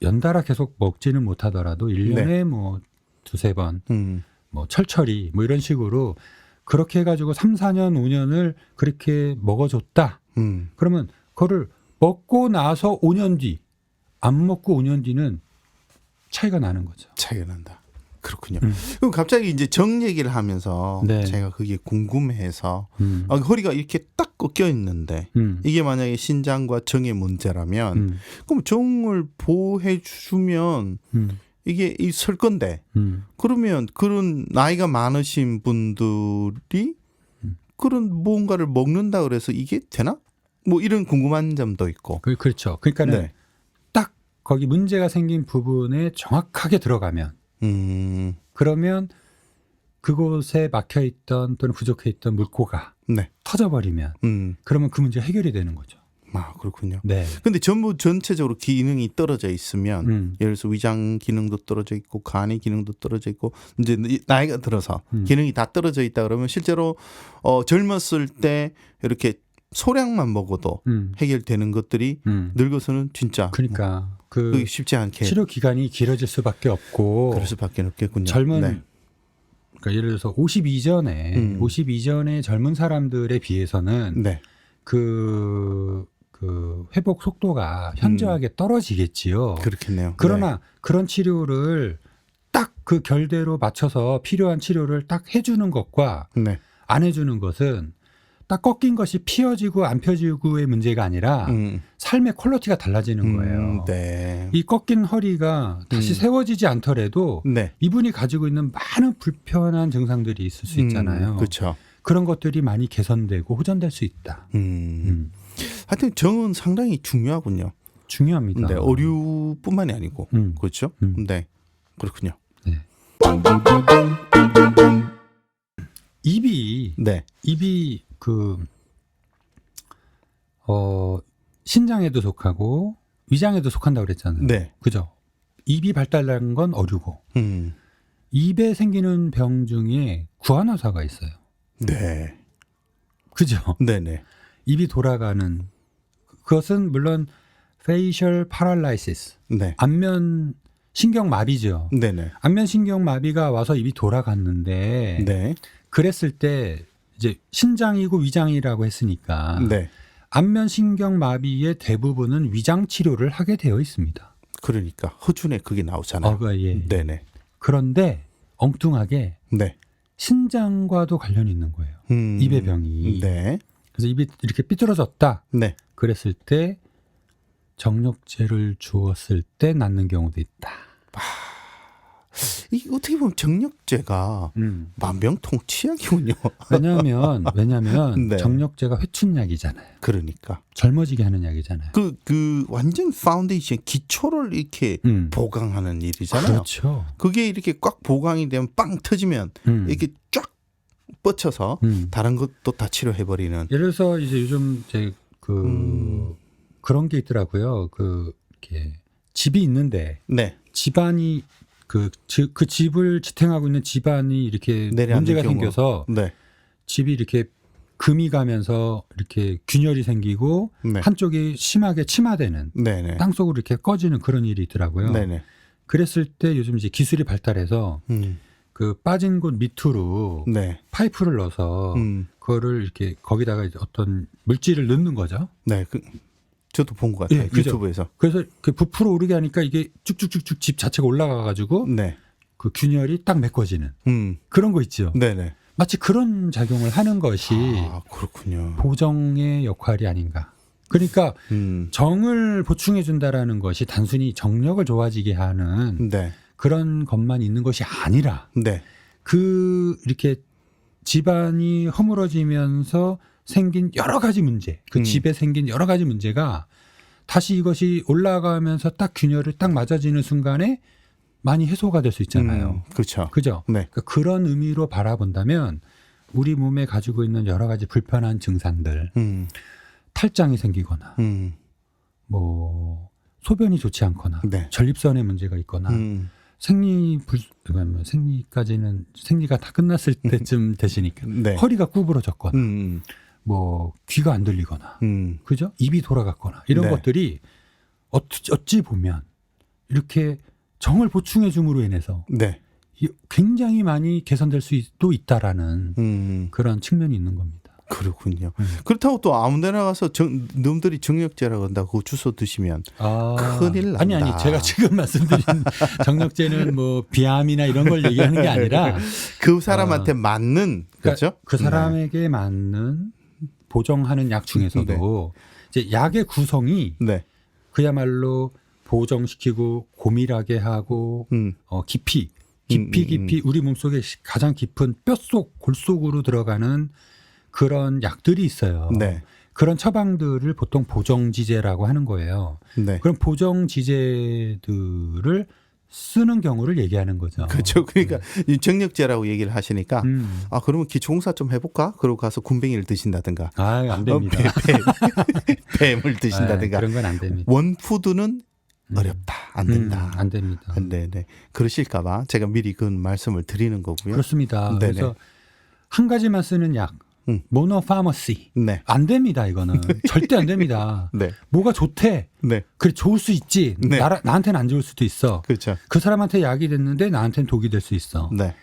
연달아 계속 먹지는 못하더라도 1년에 네. 뭐 두세 번 음. 뭐 철철이 뭐 이런 식으로 그렇게 해가지고 3, 4년, 5년을 그렇게 먹어줬다. 그러면 그거를 먹고 나서 5년 뒤, 안 먹고 5년 뒤는 차이가 나는 거죠. 차이가 난다. 그렇군요. 그럼 갑자기 이제 정 얘기를 하면서 네. 제가 그게 궁금해서 허리가 이렇게 딱 꺾여 있는데 이게 만약에 신장과 정의 문제라면 그럼 정을 보호해 주면 이게 설 건데 그러면 그런 나이가 많으신 분들이 그런 무언가를 먹는다 그래서 이게 되나? 뭐 이런 궁금한 점도 있고. 그렇죠. 그러니까는 네. 딱 거기 문제가 생긴 부분에 정확하게 들어가면 그러면 그곳에 막혀 있던 또는 부족해 있던 물꼬가 네. 터져버리면 그러면 그 문제 해결이 되는 거죠. 아, 그렇군요. 네. 근데 전부 전체적으로 기능이 떨어져 있으면 예를 들어서 위장 기능도 떨어져 있고 간의 기능도 떨어져 있고 이제 나이가 들어서 기능이 다 떨어져 있다 그러면 실제로 젊었을 때 이렇게 소량만 먹어도 해결되는 것들이 늙어서는 진짜 그러니까 그게 쉽지 않게 치료 기간이 길어질 수밖에 없고 그럴 수밖에 없겠군요. 젊은 네. 그러니까 예를 들어서 50 이전에 젊은 사람들에 비해서는 네. 그 회복 속도가 현저하게 떨어지겠지요. 그렇겠네요. 그러나 그런 치료를 딱 그 결대로 맞춰서 필요한 치료를 딱 해주는 것과 네. 안 해주는 것은 딱 꺾인 것이 피어지고 안 펴지고의 문제가 아니라 삶의 퀄리티가 달라지는 거예요. 네. 이 꺾인 허리가 다시 세워지지 않더라도 네. 이분이 가지고 있는 많은 불편한 증상들이 있을 수 있잖아요. 그렇죠. 그런 것들이 많이 개선되고 호전될 수 있다. 하여튼 정은 상당히 중요하군요. 중요합니다. 네, 어류뿐만이 아니고 그렇죠. 네, 그렇군요. 네. 입이 신장에도 속하고 위장에도 속한다고 그랬잖아요. 네. 그죠? 입이 발달한 건 어류고 입에 생기는 병 중에 구안화사가 있어요. 네. 그죠? 네네. 입이 돌아가는 그것은 물론 facial paralysis, 네. 안면 신경 마비죠. 네네. 안면 신경 마비가 와서 입이 돌아갔는데 네. 그랬을 때 이제 신장이고 위장이라고 했으니까 네. 안면 신경 마비의 대부분은 위장 치료를 하게 되어 있습니다. 그러니까 허준에 그게 나오잖아요. 예. 네네. 그런데 엉뚱하게 네. 신장과도 관련이 있는 거예요. 입의 병이. 네. 그래서 입이 이렇게 삐뚤어졌다. 네. 그랬을 때 정력제를 주었을 때 낫는 경우도 있다. 이 어떻게 보면 정력제가 만병통치약이군요. 왜냐하면 네. 정력제가 회춘약이잖아요. 그러니까 젊어지게 하는 약이잖아요. 그 완전 파운데이션 기초를 이렇게 보강하는 일이잖아요. 그렇죠. 그게 이렇게 꽉 보강이 되면 빵 터지면 이렇게 쫙 뻗쳐서 다른 것도 다 치료해버리는. 예를 들어서 이제 요즘 이제 그런 게 있더라고요. 이렇게 집이 있는데 네. 집안이 그 집을 지탱하고 있는 집안이 이렇게 문제가 경우. 생겨서 네. 집이 이렇게 금이 가면서 이렇게 균열이 생기고 네. 한쪽이 심하게 침하되는 네네. 땅속으로 이렇게 꺼지는 그런 일이 있더라고요. 네네. 그랬을 때 요즘 이제 기술이 발달해서 그 빠진 곳 밑으로 네. 파이프를 넣어서 그거를 이렇게 거기다가 이제 어떤 물질을 넣는 거죠. 네. 저도 본 것 같아요. 예, 그죠? 유튜브에서. 그래서 그 부풀어 오르게 하니까 이게 쭉쭉쭉쭉 집 자체가 올라가 가지고 네. 그 균열이 딱 메꿔지는 그런 거 있죠. 네네. 마치 그런 작용을 하는 것이 그렇군요. 보정의 역할이 아닌가. 그러니까 정을 보충해 준다라는 것이 단순히 정력을 좋아지게 하는 네. 그런 것만 있는 것이 아니라 네. 이렇게 집안이 허물어지면서 생긴 여러 가지 문제, 그 집에 생긴 여러 가지 문제가 다시 이것이 올라가면서 딱 균열을 딱 맞아지는 순간에 많이 해소가 될 수 있잖아요. 그렇죠. 그죠? 네. 그러니까 그런 의미로 바라본다면 우리 몸에 가지고 있는 여러 가지 불편한 증상들, 탈장이 생기거나, 뭐 소변이 좋지 않거나 네. 전립선에 문제가 있거나 생리까지는 생리가 다 끝났을 때쯤 되시니까 네. 허리가 구부러졌거나 음. 뭐 귀가 안 들리거나 그죠? 입이 돌아갔거나 이런 네. 것들이 어찌 보면 이렇게 정을 보충해 줌으로 인해서 네. 굉장히 많이 개선될 수도 있다라는 그런 측면이 있는 겁니다. 그렇군요. 그렇다고 또 아무데나 가서 놈들이 정력제라고 한다고 그거 주워 드시면 큰일 난다. 아니 제가 지금 말씀드린 정력제는 뭐 비암이나 이런 걸 얘기하는 게 아니라 그 사람한테 맞는 그렇죠? 그 사람에게 맞는 보정하는 약 중에서도 이제 약의 구성이 네. 그야말로 보정시키고 고밀하게 하고 깊이 우리 몸속에 가장 깊은 뼛속 골속으로 들어가는 그런 약들이 있어요. 네. 그런 처방들을 보통 보정지제라고 하는 거예요. 네. 그럼 보정지제들을 쓰는 경우를 얘기하는 거죠. 그렇죠. 그러니까 이 정력제라고 얘기를 하시니까 아 그러면 기초공사 좀 해볼까? 그러고 가서 군뱅이를 드신다든가. 안 됩니다. 뱀을 드신다든가. 그런 건 안 됩니다. 원푸드는 어렵다. 안 된다. 안 됩니다. 네. 그러실까봐 제가 미리 그 말씀을 드리는 거고요. 그렇습니다. 네네. 그래서 한 가지만 쓰는 약, 모노파머시. 네. 안 됩니다. 이거는 절대 안 됩니다. 네. 뭐가 좋대. 네. 그래 좋을 수 있지. 네. 나한테는 안 좋을 수도 있어. 그렇죠. 그 사람한테 약이 됐는데 나한테는 독이 될 수 있어. 네.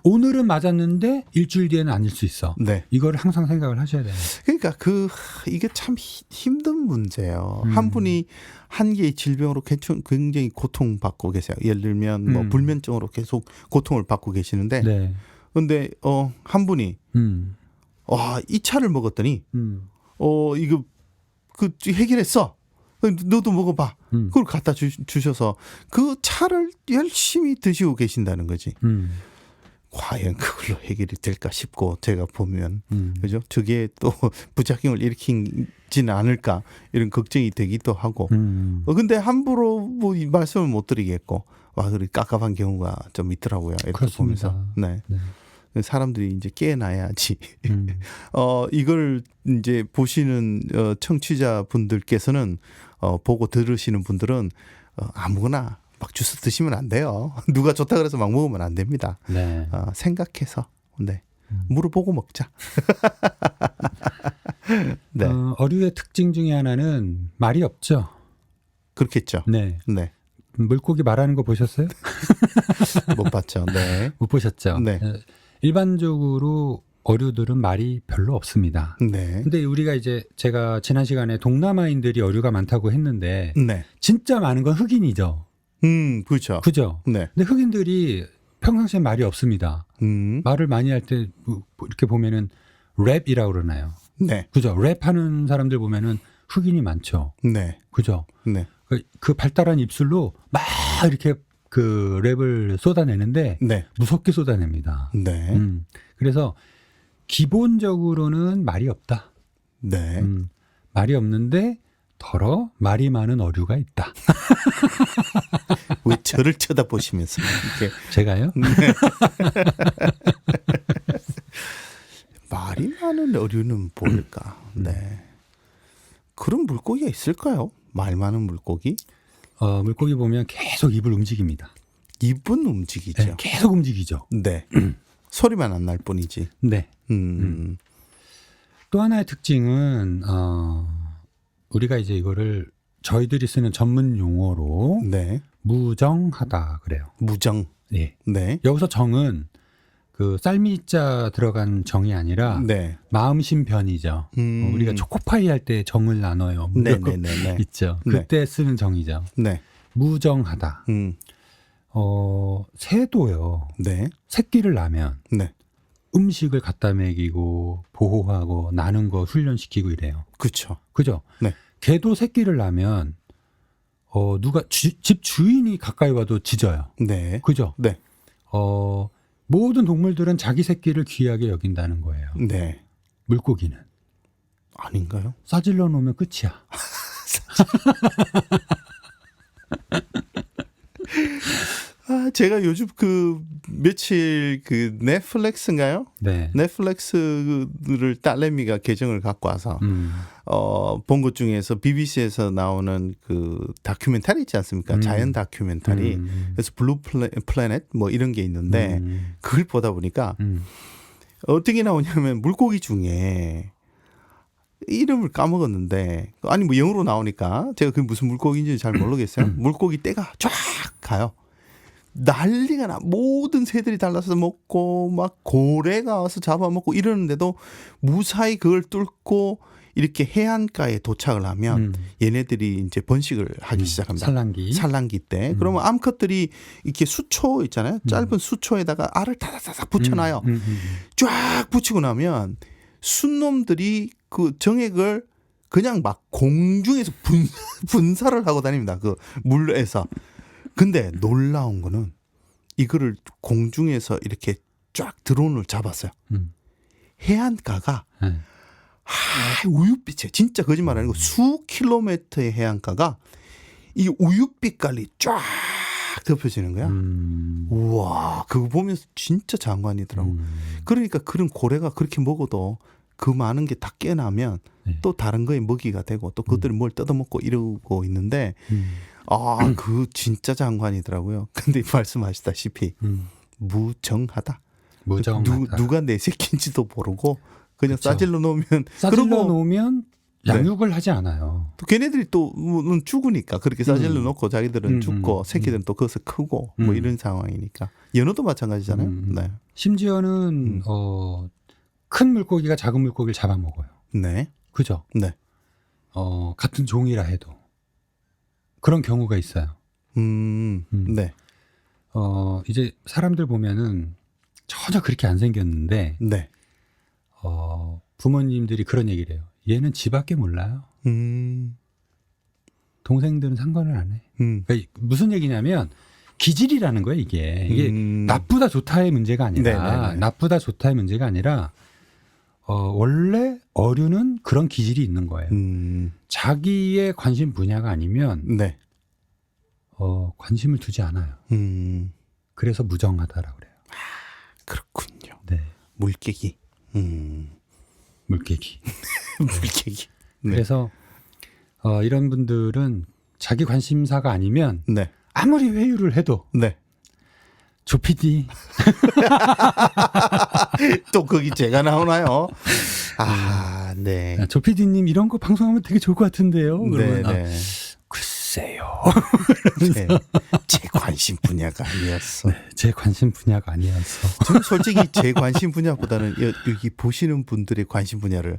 오늘은 맞았는데 일주일 뒤에는 아닐 수 있어. 네. 이걸 항상 생각을 하셔야 돼요. 그러니까 이게 참 힘든 문제예요. 한 분이 한 개의 질병으로 굉장히 고통받고 계세요. 예를 들면 뭐 불면증으로 계속 고통을 받고 계시는데, 네. 근데 한 분이 이 차를 먹었더니 이거 해결했어. 너도 먹어봐. 그걸 갖다 주셔서 그 차를 열심히 드시고 계신다는 거지. 과연 그걸로 해결이 될까 싶고 제가 보면 그죠? 저게 또 부작용을 일으키지는 않을까 이런 걱정이 되기도 하고. 근데 함부로 뭐 말씀을 못 드리겠고 그렇게 깝깝한 경우가 좀 있더라고요. 이렇게 그렇습니다. 보면서. 네. 사람들이 이제 깨어나야지. 이걸 이제 보시는 청취자 분들께서는 보고 들으시는 분들은 아무거나 막 주스 드시면 안 돼요. 누가 좋다 그래서 막 먹으면 안 됩니다. 네. 생각해서 물어보고 먹자. 네. 어류의 특징 중에 하나는 말이 없죠. 그렇겠죠. 네. 네. 물고기 말하는 거 보셨어요? 못 봤죠. 네. 못 보셨죠. 네. 일반적으로 어류들은 말이 별로 없습니다. 네. 근데 우리가 이제 제가 지난 시간에 동남아인들이 어류가 많다고 했는데 네. 진짜 많은 건 흑인이죠. 그렇죠. 그죠? 네. 근데 흑인들이 평상시에 말이 없습니다. 말을 많이 할 때 이렇게 보면은 랩이라고 그러나요? 네. 그죠? 랩하는 사람들 보면은 흑인이 많죠. 네. 그죠? 네. 그 발달한 입술로 막 이렇게 그 랩을 쏟아내는데 네. 무섭게 쏟아냅니다. 네. 그래서 기본적으로는 말이 없다. 네. 말이 없는데 더러 말이 많은 어류가 있다. 왜 저를 쳐다보시면서 이렇게 제가요? 말이 많은 어류는 뭘까? 네. 그런 물고기가 있을까요? 말 많은 물고기? 물고기 보면 계속 입을 움직입니다. 입은 움직이죠. 네, 계속 움직이죠. 네. 소리만 안 날 뿐이지. 네. 또 하나의 특징은 우리가 이제 이거를 저희들이 쓰는 전문 용어로 네. 무정하다 그래요. 무정. 네. 네. 여기서 정은 그 쌀미자 들어간 정이 아니라 네. 마음심변이죠. 우리가 초코파이 할 때 정을 나눠요. 네네네. 있죠. 네. 그때 쓰는 정이죠. 네. 무정하다. 새도요. 네. 새끼를 낳으면 네. 음식을 갖다 먹이고 보호하고 나는 거 훈련시키고 이래요. 그렇죠. 그죠? 네. 개도 새끼를 낳으면 누가 집 주인이 가까이 와도 짖어요. 네. 그죠? 네. 모든 동물들은 자기 새끼를 귀하게 여긴다는 거예요. 네. 물고기는 아닌가요? 싸질러 놓으면 끝이야. 제가 요즘 그 며칠 그 넷플릭스인가요? 네. 넷플릭스를 딸내미가 계정을 갖고 와서 본 것 중에서 BBC에서 나오는 그 다큐멘터리 있지 않습니까? 자연 다큐멘터리. 그래서 블루 플래닛 뭐 이런 게 있는데 그걸 보다 보니까 어떻게 나오냐면 물고기 중에 이름을 까먹었는데 아니 뭐 영어로 나오니까 제가 그게 무슨 물고기인지 잘 모르겠어요. 물고기 떼가 쫙 가요. 난리가 나. 모든 새들이 달라서 먹고 막 고래가 와서 잡아먹고 이러는데도 무사히 그걸 뚫고 이렇게 해안가에 도착을 하면 얘네들이 이제 번식을 하기 시작합니다. 산란기 때. 그러면 암컷들이 이렇게 수초 있잖아요. 짧은 수초에다가 알을 다다다닥 붙여놔요. 쫙 붙이고 나면 순놈들이 그 정액을 그냥 막 공중에서 분사를 하고 다닙니다. 그 물에서. 근데 놀라운 거는 이거를 공중에서 이렇게 쫙 드론을 잡았어요. 해안가가 우윳빛이에요. 진짜 거짓말 아니고 수 킬로미터의 해안가가 이 우윳빛깔이 쫙 덮여지는 거야. 우와, 그거 보면서 진짜 장관이더라고. 그러니까 그런 고래가 그렇게 먹어도 그 많은 게 다 깨나면 또 다른 거에 먹이가 되고 또 그들이 뭘 뜯어먹고 이러고 있는데 그 진짜 장관이더라고요. 근데 말씀하시다시피 무정하다. 누가 내 새끼인지도 모르고 그냥 그렇죠. 싸질러 놓으면 양육을 하지 않아요. 또 걔네들이 또 죽으니까 그렇게 싸질러 놓고 자기들은 죽고 새끼들은 또 거기서 크고 뭐 이런 상황이니까 연어도 마찬가지잖아요. 네. 심지어는 큰 물고기가 작은 물고기를 잡아먹어요. 네. 그죠? 네. 같은 종이라 해도 그런 경우가 있어요. 네. 이제 사람들 보면은 전혀 그렇게 안 생겼는데, 네. 부모님들이 그런 얘기를 해요. 얘는 지밖에 몰라요. 동생들은 상관을 안 해. 그러니까 무슨 얘기냐면 기질이라는 거예요. 이게 나쁘다 좋다의 문제가 아니라 네네네. 나쁘다 좋다의 문제가 아니라 원래 어류는 그런 기질이 있는 거예요. 자기의 관심 분야가 아니면 네. 관심을 두지 않아요. 그래서 무정하다라고 그래요. 그렇군요. 네. 물개기. 물개기. 물개기. 네. 그래서 이런 분들은 자기 관심사가 아니면 네. 아무리 회유를 해도 네. 조 PD 또 거기 제가 나오나요? 네. 조 PD님 이런 거 방송하면 되게 좋을 것 같은데요. 그러면 네. 글쎄요. 제 관심 분야가 아니었어. 네, 제 관심 분야가 아니어서. 저는 솔직히 제 관심 분야보다는 여기 보시는 분들의 관심 분야를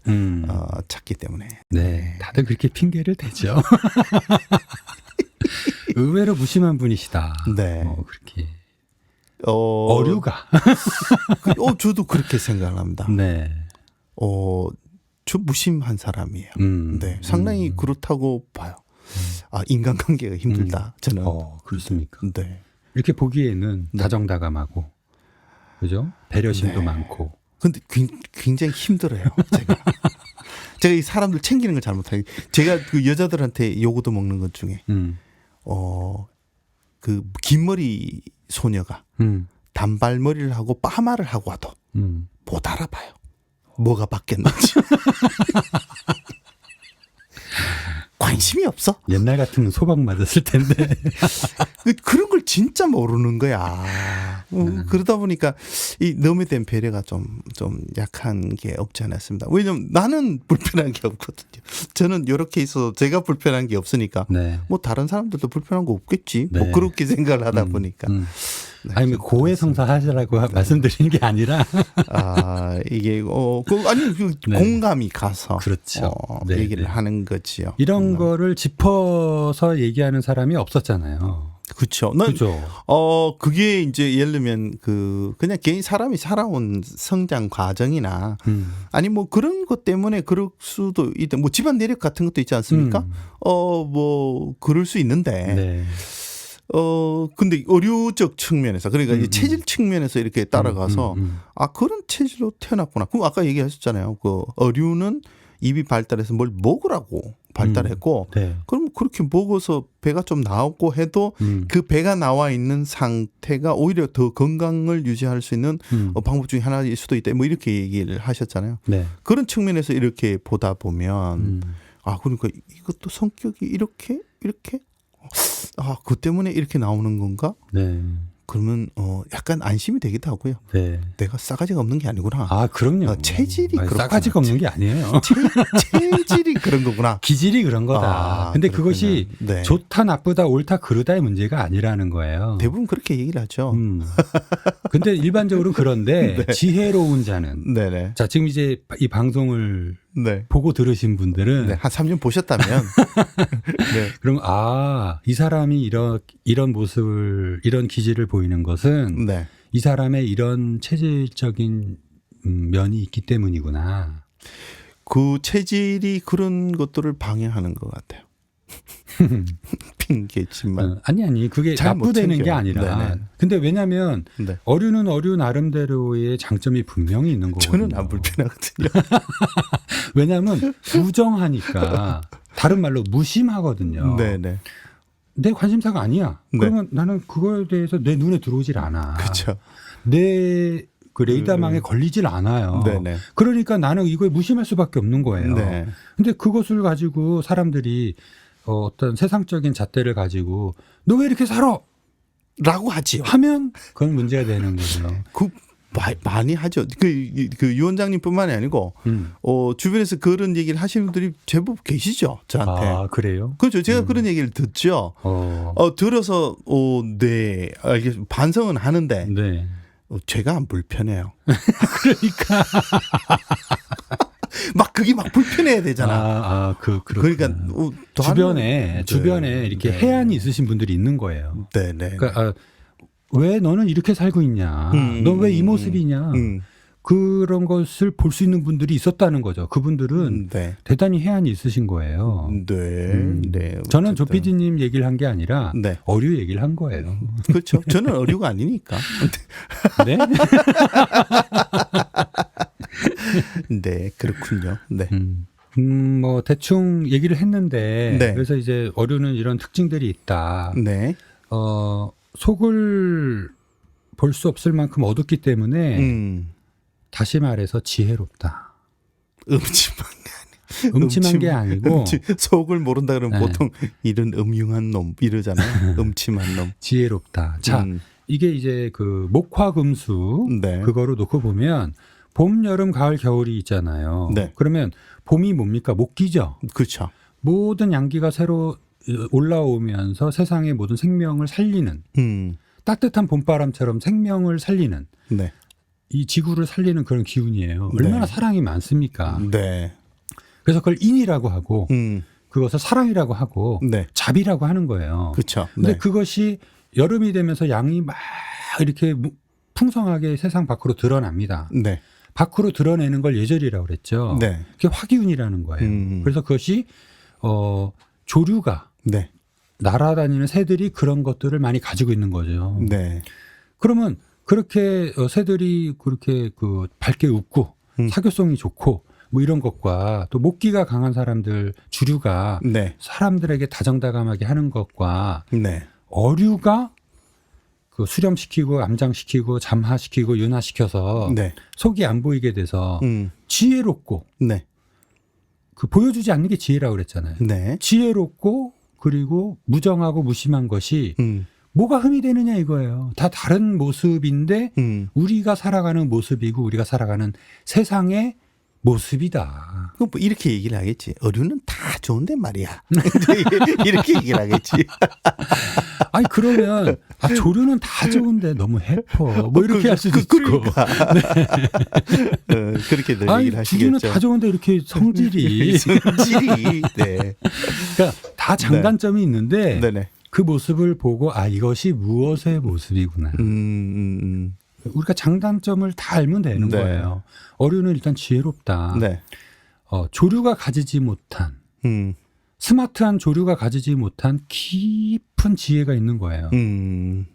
찾기 때문에. 네, 다들 그렇게 핑계를 대죠. 의외로 무심한 분이시다. 네. 그렇게. 어류가. 저도 그렇게 생각을 합니다. 네. 저 무심한 사람이에요. 네. 상당히 그렇다고 봐요. 인간관계가 힘들다. 저는. 그렇습니까? 네. 이렇게 보기에는 다정다감하고, 그죠? 배려심도 네. 많고. 근데 굉장히 힘들어요. 제가 이 사람들 챙기는 걸 잘못하기. 제가 그 여자들한테 요거도 먹는 것 중에, 그 긴 머리 소녀가 단발머리를 하고 파마를 하고 와도 못 알아봐요. 뭐가 바뀌었는지. 관심이 없어. 옛날 같으면 소방 맞았을 텐데. 그런 걸 진짜 모르는 거야. 그러다 보니까 이 너무 된 배려가 좀 약한 게 없지 않았습니다. 왜냐면 나는 불편한 게 없거든요. 저는 이렇게 있어서 제가 불편한 게 없으니까 네. 뭐 다른 사람들도 불편한 거 없겠지. 네. 뭐 그렇게 생각을 하다 보니까. 네, 아니 고해성사 하시라고 말씀드리는 게 아니라 이게 네. 공감이 가서 그렇죠. 네, 얘기를 네. 하는 거지요. 이런 거를 짚어서 얘기하는 사람이 없었잖아요. 그렇죠. 그죠. 그게 이제 예를 들면 그냥 개인 사람이 살아온 성장 과정이나 아니 뭐 그런 것 때문에 그럴 수도 있다. 뭐 집안 내력 같은 것도 있지 않습니까? 뭐 그럴 수 있는데. 네. 근데 의료적 측면에서 그러니까 이제 체질 측면에서 이렇게 따라가서 그런 체질로 태어났구나. 그럼 아까 얘기하셨잖아요. 그 어류는 입이 발달해서 뭘 먹으라고 발달했고 네. 그럼 그렇게 먹어서 배가 좀 나왔고 해도 그 배가 나와 있는 상태가 오히려 더 건강을 유지할 수 있는 방법 중에 하나일 수도 있다. 뭐 이렇게 얘기를 하셨잖아요. 네. 그런 측면에서 이렇게 보다 보면 그러니까 이것도 성격이 이렇게 그 때문에 이렇게 나오는 건가? 네. 그러면 약간 안심이 되기도 하고요. 네. 내가 싸가지가 없는 게 아니구나. 아, 그럼요. 체질이 그렇구나. 싸가지가 없는 게 아니에요. 체질이 그런 거구나. 기질이 그런 거다. 근데 그렇군요. 그것이 네. 좋다, 나쁘다, 옳다, 그르다의 문제가 아니라는 거예요. 대부분 그렇게 얘기를 하죠. 근데 일반적으로 그런데 네. 지혜로운 자는 네네. 자, 지금 이제 이 방송을 네. 보고 들으신 분들은 네. 한 3년 보셨다면 네. 그럼 이 사람이 이런 모습을 이런 기질을 보이는 것은 네. 이 사람의 이런 체질적인 면이 있기 때문이구나. 그 체질이 그런 것들을 방해하는 것 같아요. 핑계지만 아니 그게 잘못 나쁘다는 게 챙겨요. 아니라 네네. 근데 왜냐하면 네. 어류는 어류 나름대로의 장점이 분명히 있는 거거든요. 저는 안 불편하거든요. 왜냐하면 부정하니까 다른 말로 무심하거든요. 네네. 내 관심사가 아니야. 네. 그러면 나는 그거에 대해서 내 눈에 들어오질 않아. 그렇죠. 내 그 레이더망에 걸리질 않아요. 네네. 그러니까 나는 이걸 무심할 수밖에 없는 거예요. 네. 근데 그것을 가지고 사람들이 어떤 세상적인 잣대를 가지고 너 왜 이렇게 살아? 라고 하지요. 하면 그건 문제가 되는 거죠. 많이 하죠. 그 유원장님뿐만이 아니고 주변에서 그런 얘기를 하시는 분들이 제법 계시죠. 저한테. 아, 그래요? 그렇죠. 제가 그런 얘기를 듣죠. 들어서 네, 반성은 하는데 네. 제가 안 불편해요. 그러니까 막 그게 막 불편해야 되잖아. 그러니까 주변에 네. 이렇게 네. 해안이 있으신 분들이 있는 거예요. 네네. 그러니까 왜 너는 이렇게 살고 있냐? 너 왜 이 모습이냐? 그런 것을 볼 수 있는 분들이 있었다는 거죠. 그분들은 네. 대단히 해안이 있으신 거예요. 네. 저는 조 PD님 얘기를 한 게 아니라 네. 어류 얘기를 한 거예요. 그렇죠. 저는 어류가 아니니까. 네? 네, 그렇군요. 네. 뭐 대충 얘기를 했는데 네. 그래서 이제 어류는 이런 특징들이 있다. 네. 속을 볼 수 없을 만큼 어둡기 때문에 다시 말해서 지혜롭다. 음침한 게 아니고 속을 모른다 그러면 네. 보통 이런 음흉한 놈 이러잖아요. 음침한 놈. 지혜롭다. 자, 이게 이제 그 목화금수 네. 그거로 놓고 보면 봄, 여름, 가을, 겨울이 있잖아요. 네. 그러면 봄이 뭡니까? 목기죠. 그렇죠. 모든 양기가 새로 올라오면서 세상의 모든 생명을 살리는 따뜻한 봄바람처럼 생명을 살리는 네. 이 지구를 살리는 그런 기운이에요. 얼마나 네. 사랑이 많습니까? 네. 그래서 그걸 인이라고 하고 그것을 사랑이라고 하고 네. 자비라고 하는 거예요. 그렇죠. 근데 네. 그것이 여름이 되면서 양이 막 이렇게 풍성하게 세상 밖으로 드러납니다. 네. 밖으로 드러내는 걸 예절이라고 그랬죠. 네. 그게 화기운이라는 거예요. 그래서 그것이 조류가 네. 날아다니는 새들이 그런 것들을 많이 가지고 있는 거죠. 네. 그러면 그렇게 새들이 그렇게 그 밝게 웃고 사교성이 좋고 뭐 이런 것과 또 목기가 강한 사람들 주류가 네. 사람들에게 다정다감하게 하는 것과 네. 어류가 그 수렴시키고 암장시키고 잠하시키고 윤화시켜서 네. 속이 안 보이게 돼서 지혜롭고 네. 그 보여주지 않는 게 지혜라고 그랬잖아요. 네. 지혜롭고 그리고 무정하고 무심한 것이 뭐가 흠이 되느냐 이거예요. 다 다른 모습인데 우리가 살아가는 모습이고 우리가 살아가는 세상의 모습이다. 그럼 뭐 이렇게 얘기를 하겠지. 어류는 다 좋은데 말이야. 이렇게 얘기를 하겠지. 아니 그러면 조류는 다 좋은데 너무 해퍼. 뭐 이렇게 할 수도 있고. 그러니까. 네. 그렇게들 얘기를 하시겠죠. 주류는 다 좋은데 이렇게 성질이. 네. 그러니까 다 장단점이 있는데 네네. 그 모습을 보고 이것이 무엇의 모습이구나. 우리가 장단점을 다 알면 되는 네. 거예요. 어류는 일단 지혜롭다. 네. 조류가 가지지 못한 스마트한 조류가 가지지 못한 깊은 지혜가 있는 거예요.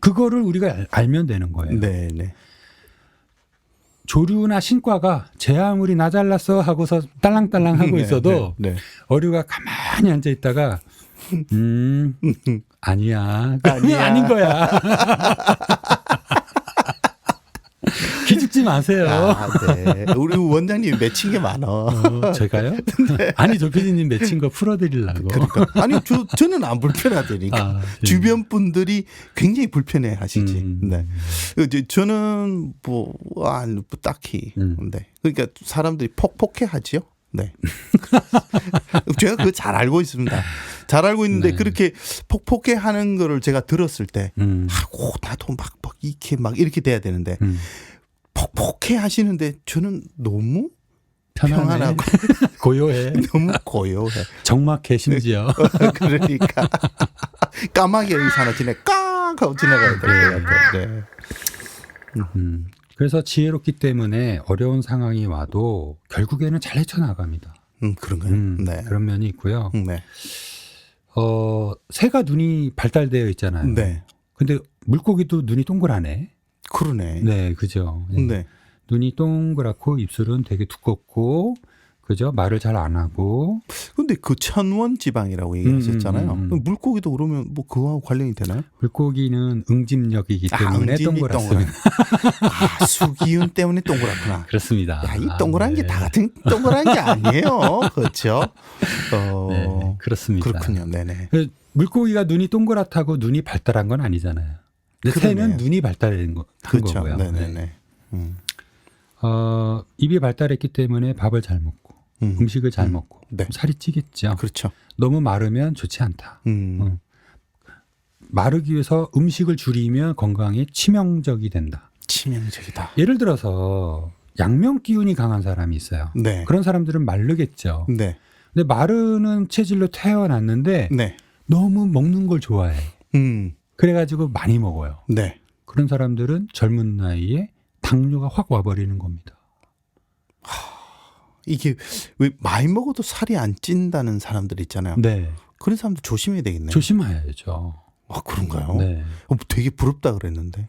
그거를 우리가 알면 되는 거예요. 네, 네. 조류나 신과가 쟤 아무리 나 잘랐어 하고서 딸랑딸랑 하고 있어도 네, 네. 어류가 가만히 앉아 있다가 아니야. 아니야. 아닌 거야. 기죽지 마세요. 아, 네. 우리 원장님이 맺힌 게 많아. 제가요? 아니, 조 PD님 맺힌 거 풀어드리려고. 그러니까. 아니, 저는 안 불편하다니까. 아, 예. 주변 분들이 굉장히 불편해 하시지. 네. 저는 딱히. 네. 그러니까 사람들이 폭폭해 하지요. 네. 제가 그거 잘 알고 있습니다. 잘 알고 있는데 네. 그렇게 폭폭해 하는 거를 제가 들었을 때, 나도 이렇게 돼야 되는데, 폭폭해 하시는데 저는 너무 평안하고 고요해. 너무 고요해. 적막해 심지어. 그러니까 까마귀 의사 하나 깡 하고 지나가야 될 것 같아요. 네. 그래서 지혜롭기 때문에 어려운 상황이 와도 결국에는 잘 헤쳐나갑니다. 그런가요? 네. 그런 면이 있고요. 네. 새가 눈이 발달되어 있잖아요. 네. 근데 물고기도 눈이 동그라네. 그러네. 네, 그죠. 네. 네. 눈이 동그랗고 입술은 되게 두껍고, 그죠. 말을 잘 안 하고. 근데 그 천원 지방이라고 얘기하셨잖아요. 물고기도 그러면 뭐 그거하고 관련이 되나요? 물고기는 응집력이기 때문에 응집이 동그랗습니다. 수기운 때문에 동그랗구나. 그렇습니다. 야, 이 동그란 게 다 같은 동그란 게 아니에요. 그렇죠? 네, 그렇습니다. 그렇군요. 네네. 물고기가 눈이 동그랗다고 눈이 발달한 건 아니잖아요. 근데 그러네요. 새는 눈이 발달한 그렇죠. 거고요. 네네네. 입이 발달했기 때문에 밥을 잘 먹고 음식을 잘 먹고 네. 살이 찌겠죠. 그렇죠. 너무 마르면 좋지 않다. 마르기 위해서 음식을 줄이면 건강에 치명적이 된다. 치명적이다. 예를 들어서 양면 기운이 강한 사람이 있어요. 네. 그런 사람들은 마르겠죠. 네. 근데 마르는 체질로 태어났는데 네. 너무 먹는 걸 좋아해. 음. 그래가지고 많이 먹어요. 네. 그런 사람들은 젊은 나이에 당뇨가 확 와버리는 겁니다. 이게 왜 많이 먹어도 살이 안 찐다는 사람들 있잖아요. 네. 그런 사람들 조심해야 되겠네요. 조심해야죠. 아, 그런가요? 네. 되게 부럽다 그랬는데.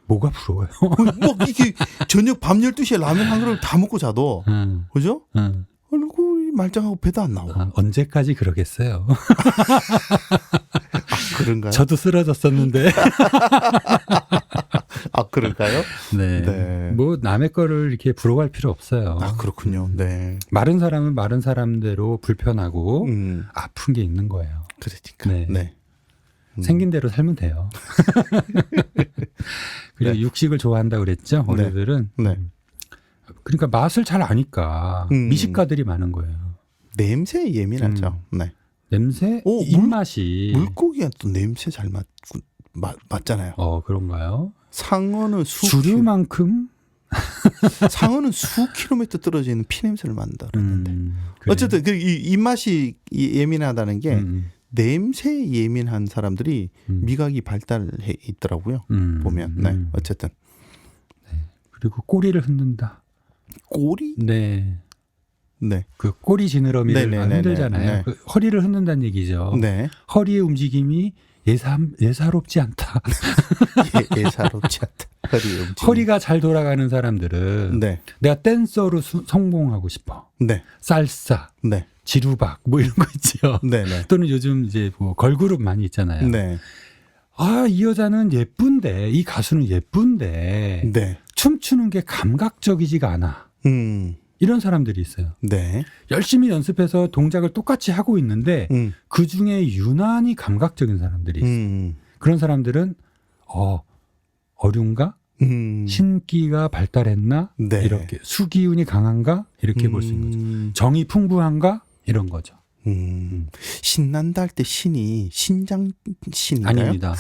뭐가 부러워요? 뭐 이게 저녁 밤 12시에 라면 한 그릇 다 먹고 자도 그죠? 얼굴이 말짱하고 배도 안 나와. 언제까지 그러겠어요? 그런가요? 저도 쓰러졌었는데. 아, 그럴까요? 네. 네. 뭐 남의 거를 이렇게 부러워할 필요 없어요. 아, 그렇군요. 네. 마른 사람은 마른 사람대로 불편하고 아픈 게 있는 거예요. 그러니까. 네. 네. 생긴 대로 살면 돼요. 그리고 네. 육식을 좋아한다고 그랬죠. 어른들은. 네. 그러니까 맛을 잘 아니까 미식가들이 많은 거예요. 냄새에 예민하죠. 네. 냄새, 오, 입맛이. 물고기가 또 냄새 잘 맞잖아요. 그런가요? 상어는 주류만큼? 상어는 수 킬로미터 떨어져 있는 피 냄새를 맡는다 그랬는데. 그래요. 어쨌든 이 입맛이 예민하다는 게 냄새에 예민한 사람들이 미각이 발달해 있더라고요. 보면. 네. 어쨌든. 네. 그리고 꼬리를 흔든다. 꼬리? 네. 네. 그 꼬리 지느러미를 네네네네. 흔들잖아요. 네. 그 허리를 흔든다는 얘기죠. 네. 허리의 움직임이 예사롭지 않다. 예사롭지 않다. 허리가 잘 돌아가는 사람들은 네. 내가 댄서로 성공하고 싶어. 네. 살사, 네. 지루박 뭐 이런 거 있죠. 네네. 또는 요즘 이제 뭐 걸그룹 많이 있잖아요. 네. 아, 이 여자는 예쁜데, 이 가수는 예쁜데 네. 춤추는 게 감각적이지가 않아. 이런 사람들이 있어요. 네. 열심히 연습해서 동작을 똑같이 하고 있는데 그 중에 유난히 감각적인 사람들이 있어요. 그런 사람들은 어lun가? 신기가 발달했나? 네. 이렇게 수기운이 강한가? 이렇게 볼 수 있는 거죠. 정이 풍부한가? 이런 거죠. 신난다 할 때 신이 신장 신인가요? 아닙니다.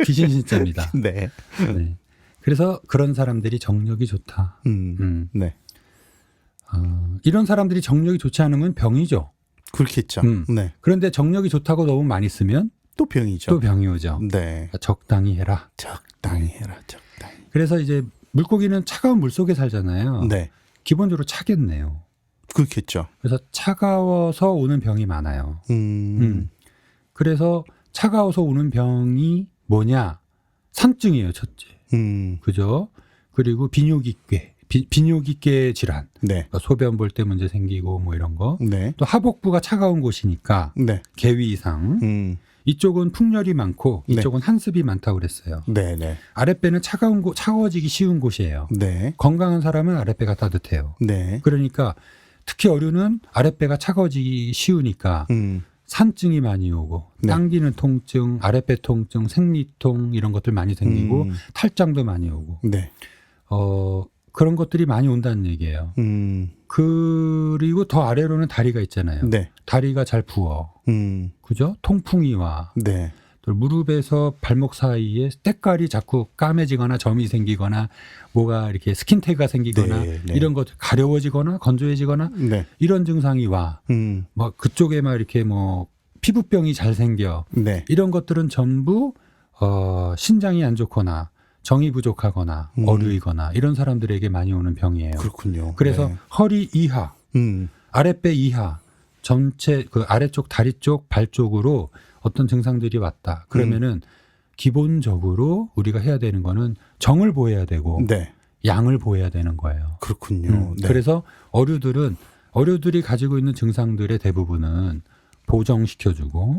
귀신 신자입니다. 네. 네. 그래서 그런 사람들이 정력이 좋다. 네. 이런 사람들이 정력이 좋지 않으면 병이죠. 그렇겠죠. 네. 그런데 정력이 좋다고 너무 많이 쓰면 또 병이죠. 또 병이 오죠. 네. 그러니까 적당히 해라. 적당히 해라. 적당히. 그래서 이제 물고기는 차가운 물 속에 살잖아요. 네. 기본적으로 차겠네요. 그렇겠죠. 그래서 차가워서 오는 병이 많아요. 그래서 차가워서 오는 병이 뭐냐? 산증이에요, 첫째. 그죠? 그리고 비뇨기괴 비뇨기계 질환, 네. 그러니까 소변 볼 때 문제 생기고 뭐 이런 거. 네. 또 하복부가 차가운 곳이니까 네. 개위 이상. 이쪽은 풍열이 많고 네. 이쪽은 한습이 많다고 그랬어요. 네. 네. 아랫배는 차가워지기 쉬운 곳이에요. 네. 건강한 사람은 아랫배가 따뜻해요. 네. 그러니까 특히 어류는 아랫배가 차가워지기 쉬우니까 산증이 많이 오고 네. 당기는 통증, 아랫배 통증, 생리통 이런 것들 많이 생기고 탈장도 많이 오고 네. 그런 것들이 많이 온다는 얘기예요. 그리고 더 아래로는 다리가 있잖아요. 네. 다리가 잘 부어. 그죠? 통풍이 와. 네. 또 무릎에서 발목 사이에 때깔이 자꾸 까매지거나 점이 생기거나 뭐가 이렇게 스킨태그가 생기거나 네, 네. 이런 것들 가려워지거나 건조해지거나 네. 이런 증상이 와. 막 그쪽에 막 이렇게 뭐 피부병이 잘 생겨. 네. 이런 것들은 전부 신장이 안 좋거나 정이 부족하거나 어류이거나 이런 사람들에게 많이 오는 병이에요. 그렇군요. 그래서 네. 허리 이하, 아랫배 이하, 전체 그 아래쪽 다리 쪽, 발 쪽으로 어떤 증상들이 왔다. 그러면은 기본적으로 우리가 해야 되는 거는 정을 보여야 되고 네. 양을 보여야 되는 거예요. 그렇군요. 네. 그래서 어류들이 가지고 있는 증상들의 대부분은 보정시켜주고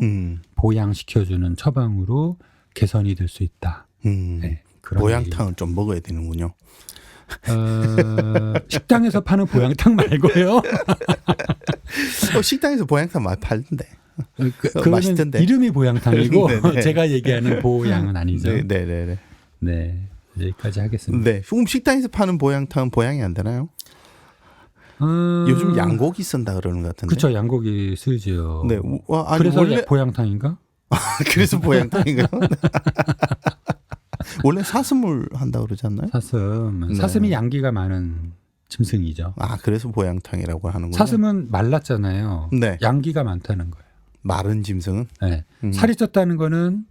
보양시켜주는 처방으로 개선이 될 수 있다. 네, 그런 보양탕은 좀 먹어야 되는군요. 식당에서 파는 보양탕 말고요. 식당에서 보양탕 많이 팔던데. 그거는 맛있던데. 이름이 보양탕이고 네네. 제가 얘기하는 보양은 아니죠. 네, 네, 네, 네. 네, 여기까지 하겠습니다. 네. 식당에서 파는 보양탕은 보양이 안 되나요? 요즘 양고기 쓴다 그러는 것 같은데. 그렇죠, 양고기 쓰죠. 네. 아니, 그래서 원래 보양탕인가? 그래서 보양탕인가요? 원래 사슴을 한다 그러지 않나요? 사슴. 네. 사슴이 양기가 많은 짐승이죠. 아, 그래서 보양탕이라고 하는군요. 사슴은 말랐잖아요. 네. 양기가 많다는 거예요. 마른 짐승은? 네. 살이 쪘다는 거는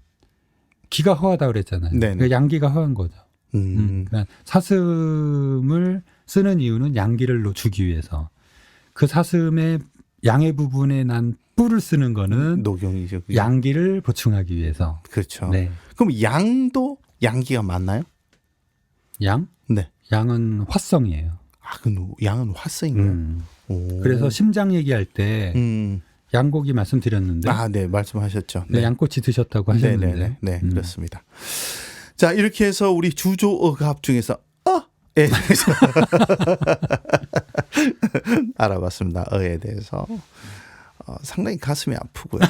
기가 허하다 그랬잖아요. 네네. 그러니까 양기가 허한 거죠. 그러니까 사슴을 쓰는 이유는 양기를 주기 위해서. 그 사슴의 양의 부분에 난 뿔을 쓰는 거는 녹용이죠. 그게. 양기를 보충하기 위해서. 그렇죠. 네. 그럼 양도 양기가 많나요? 양? 네. 양은 화성이에요. 아, 그 양은 화성인가요? 오. 그래서 심장 얘기할 때 양고기 말씀드렸는데 아, 네, 말씀하셨죠. 네, 양꼬치 드셨다고 하셨는데. 네, 네, 그렇습니다. 자, 이렇게 해서 우리 주조어갑 중에서 에 대해서 알아봤습니다. 어에 대해서. 상당히 가슴이 아프고요.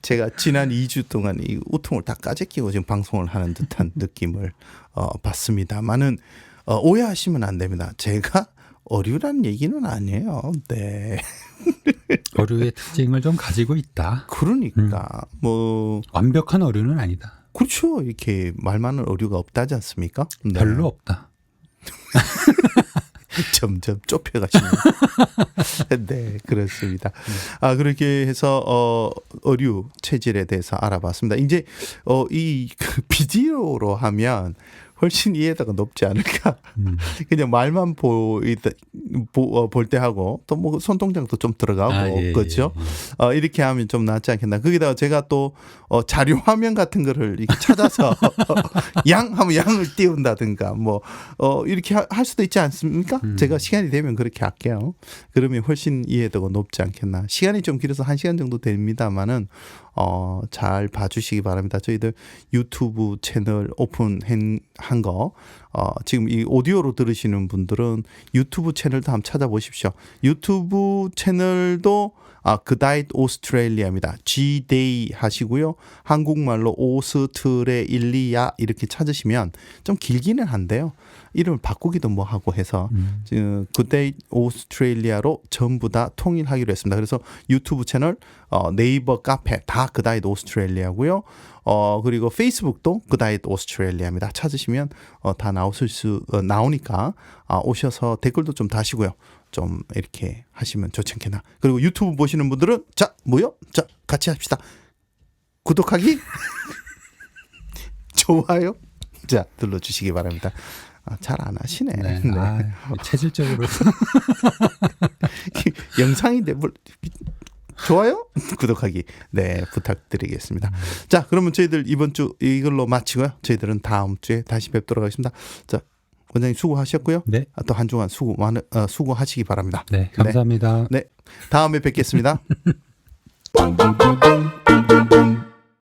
제가 지난 2주 동안 이 우통을 다 까제끼고 지금 방송을 하는 듯한 느낌을 받습니다만은 오해하시면 안 됩니다. 제가 어류란 얘기는 아니에요. 네. 어류의 특징을 좀 가지고 있다. 그러니까 뭐 완벽한 어류는 아니다. 그렇죠. 이렇게 말 많은 어류가 없다지 않습니까? 네. 별로 없다. 점점 좁혀가시네요. 네, 그렇습니다. 아, 그렇게 해서 어류 체질에 대해서 알아봤습니다. 이제 이 비디오로 하면 훨씬 이해도가 높지 않을까. 그냥 말만 볼 때 하고 또 뭐 손동작도 좀 들어가고 예, 그렇죠. 예. 이렇게 하면 좀 낫지 않겠나. 거기다가 제가 또 자료 화면 같은 거를 이렇게 찾아서 양 하면 양을 띄운다든가 뭐 이렇게 할 수도 있지 않습니까? 제가 시간이 되면 그렇게 할게요. 그러면 훨씬 이해도가 높지 않겠나. 시간이 좀 길어서 1시간 정도 됩니다만은 잘 봐주시기 바랍니다. 저희들 유튜브 채널 오픈한 거 지금 이 오디오로 들으시는 분들은 유튜브 채널도 한번 찾아보십시오. 유튜브 채널도 그다잇 오스트레일리아입니다. Gday 하시고요. 한국말로 오스트레일리아 이렇게 찾으시면 좀 길기는 한데요. 이름을 바꾸기도 뭐 하고 해서 그다잇 오스트레일리아로 전부 다 통일하기로 했습니다. 그래서 유튜브 채널, 네이버 카페 다 그다잇 오스트레일리아고요. 그리고 페이스북도 그다잇 오스트레일리아입니다. 찾으시면 다 나오니까 오셔서 댓글도 좀 다시고요. 좀 이렇게 하시면 좋지 않겠나. 그리고 유튜브 보시는 분들은 자 같이 합시다. 구독하기 좋아요 자 눌러주시기 바랍니다. 잘 안 하시네. 네. 네. 체질적으로 영상인데 뭘 좋아요, 구독하기 네 부탁드리겠습니다. 자, 그러면 저희들 이번 주 이걸로 마치고요. 저희들은 다음 주에 다시 뵙도록 하겠습니다. 자, 원장님 수고하셨고요. 네. 또 한 주간 수고하시기 바랍니다. 네, 감사합니다. 네, 다음에 뵙겠습니다.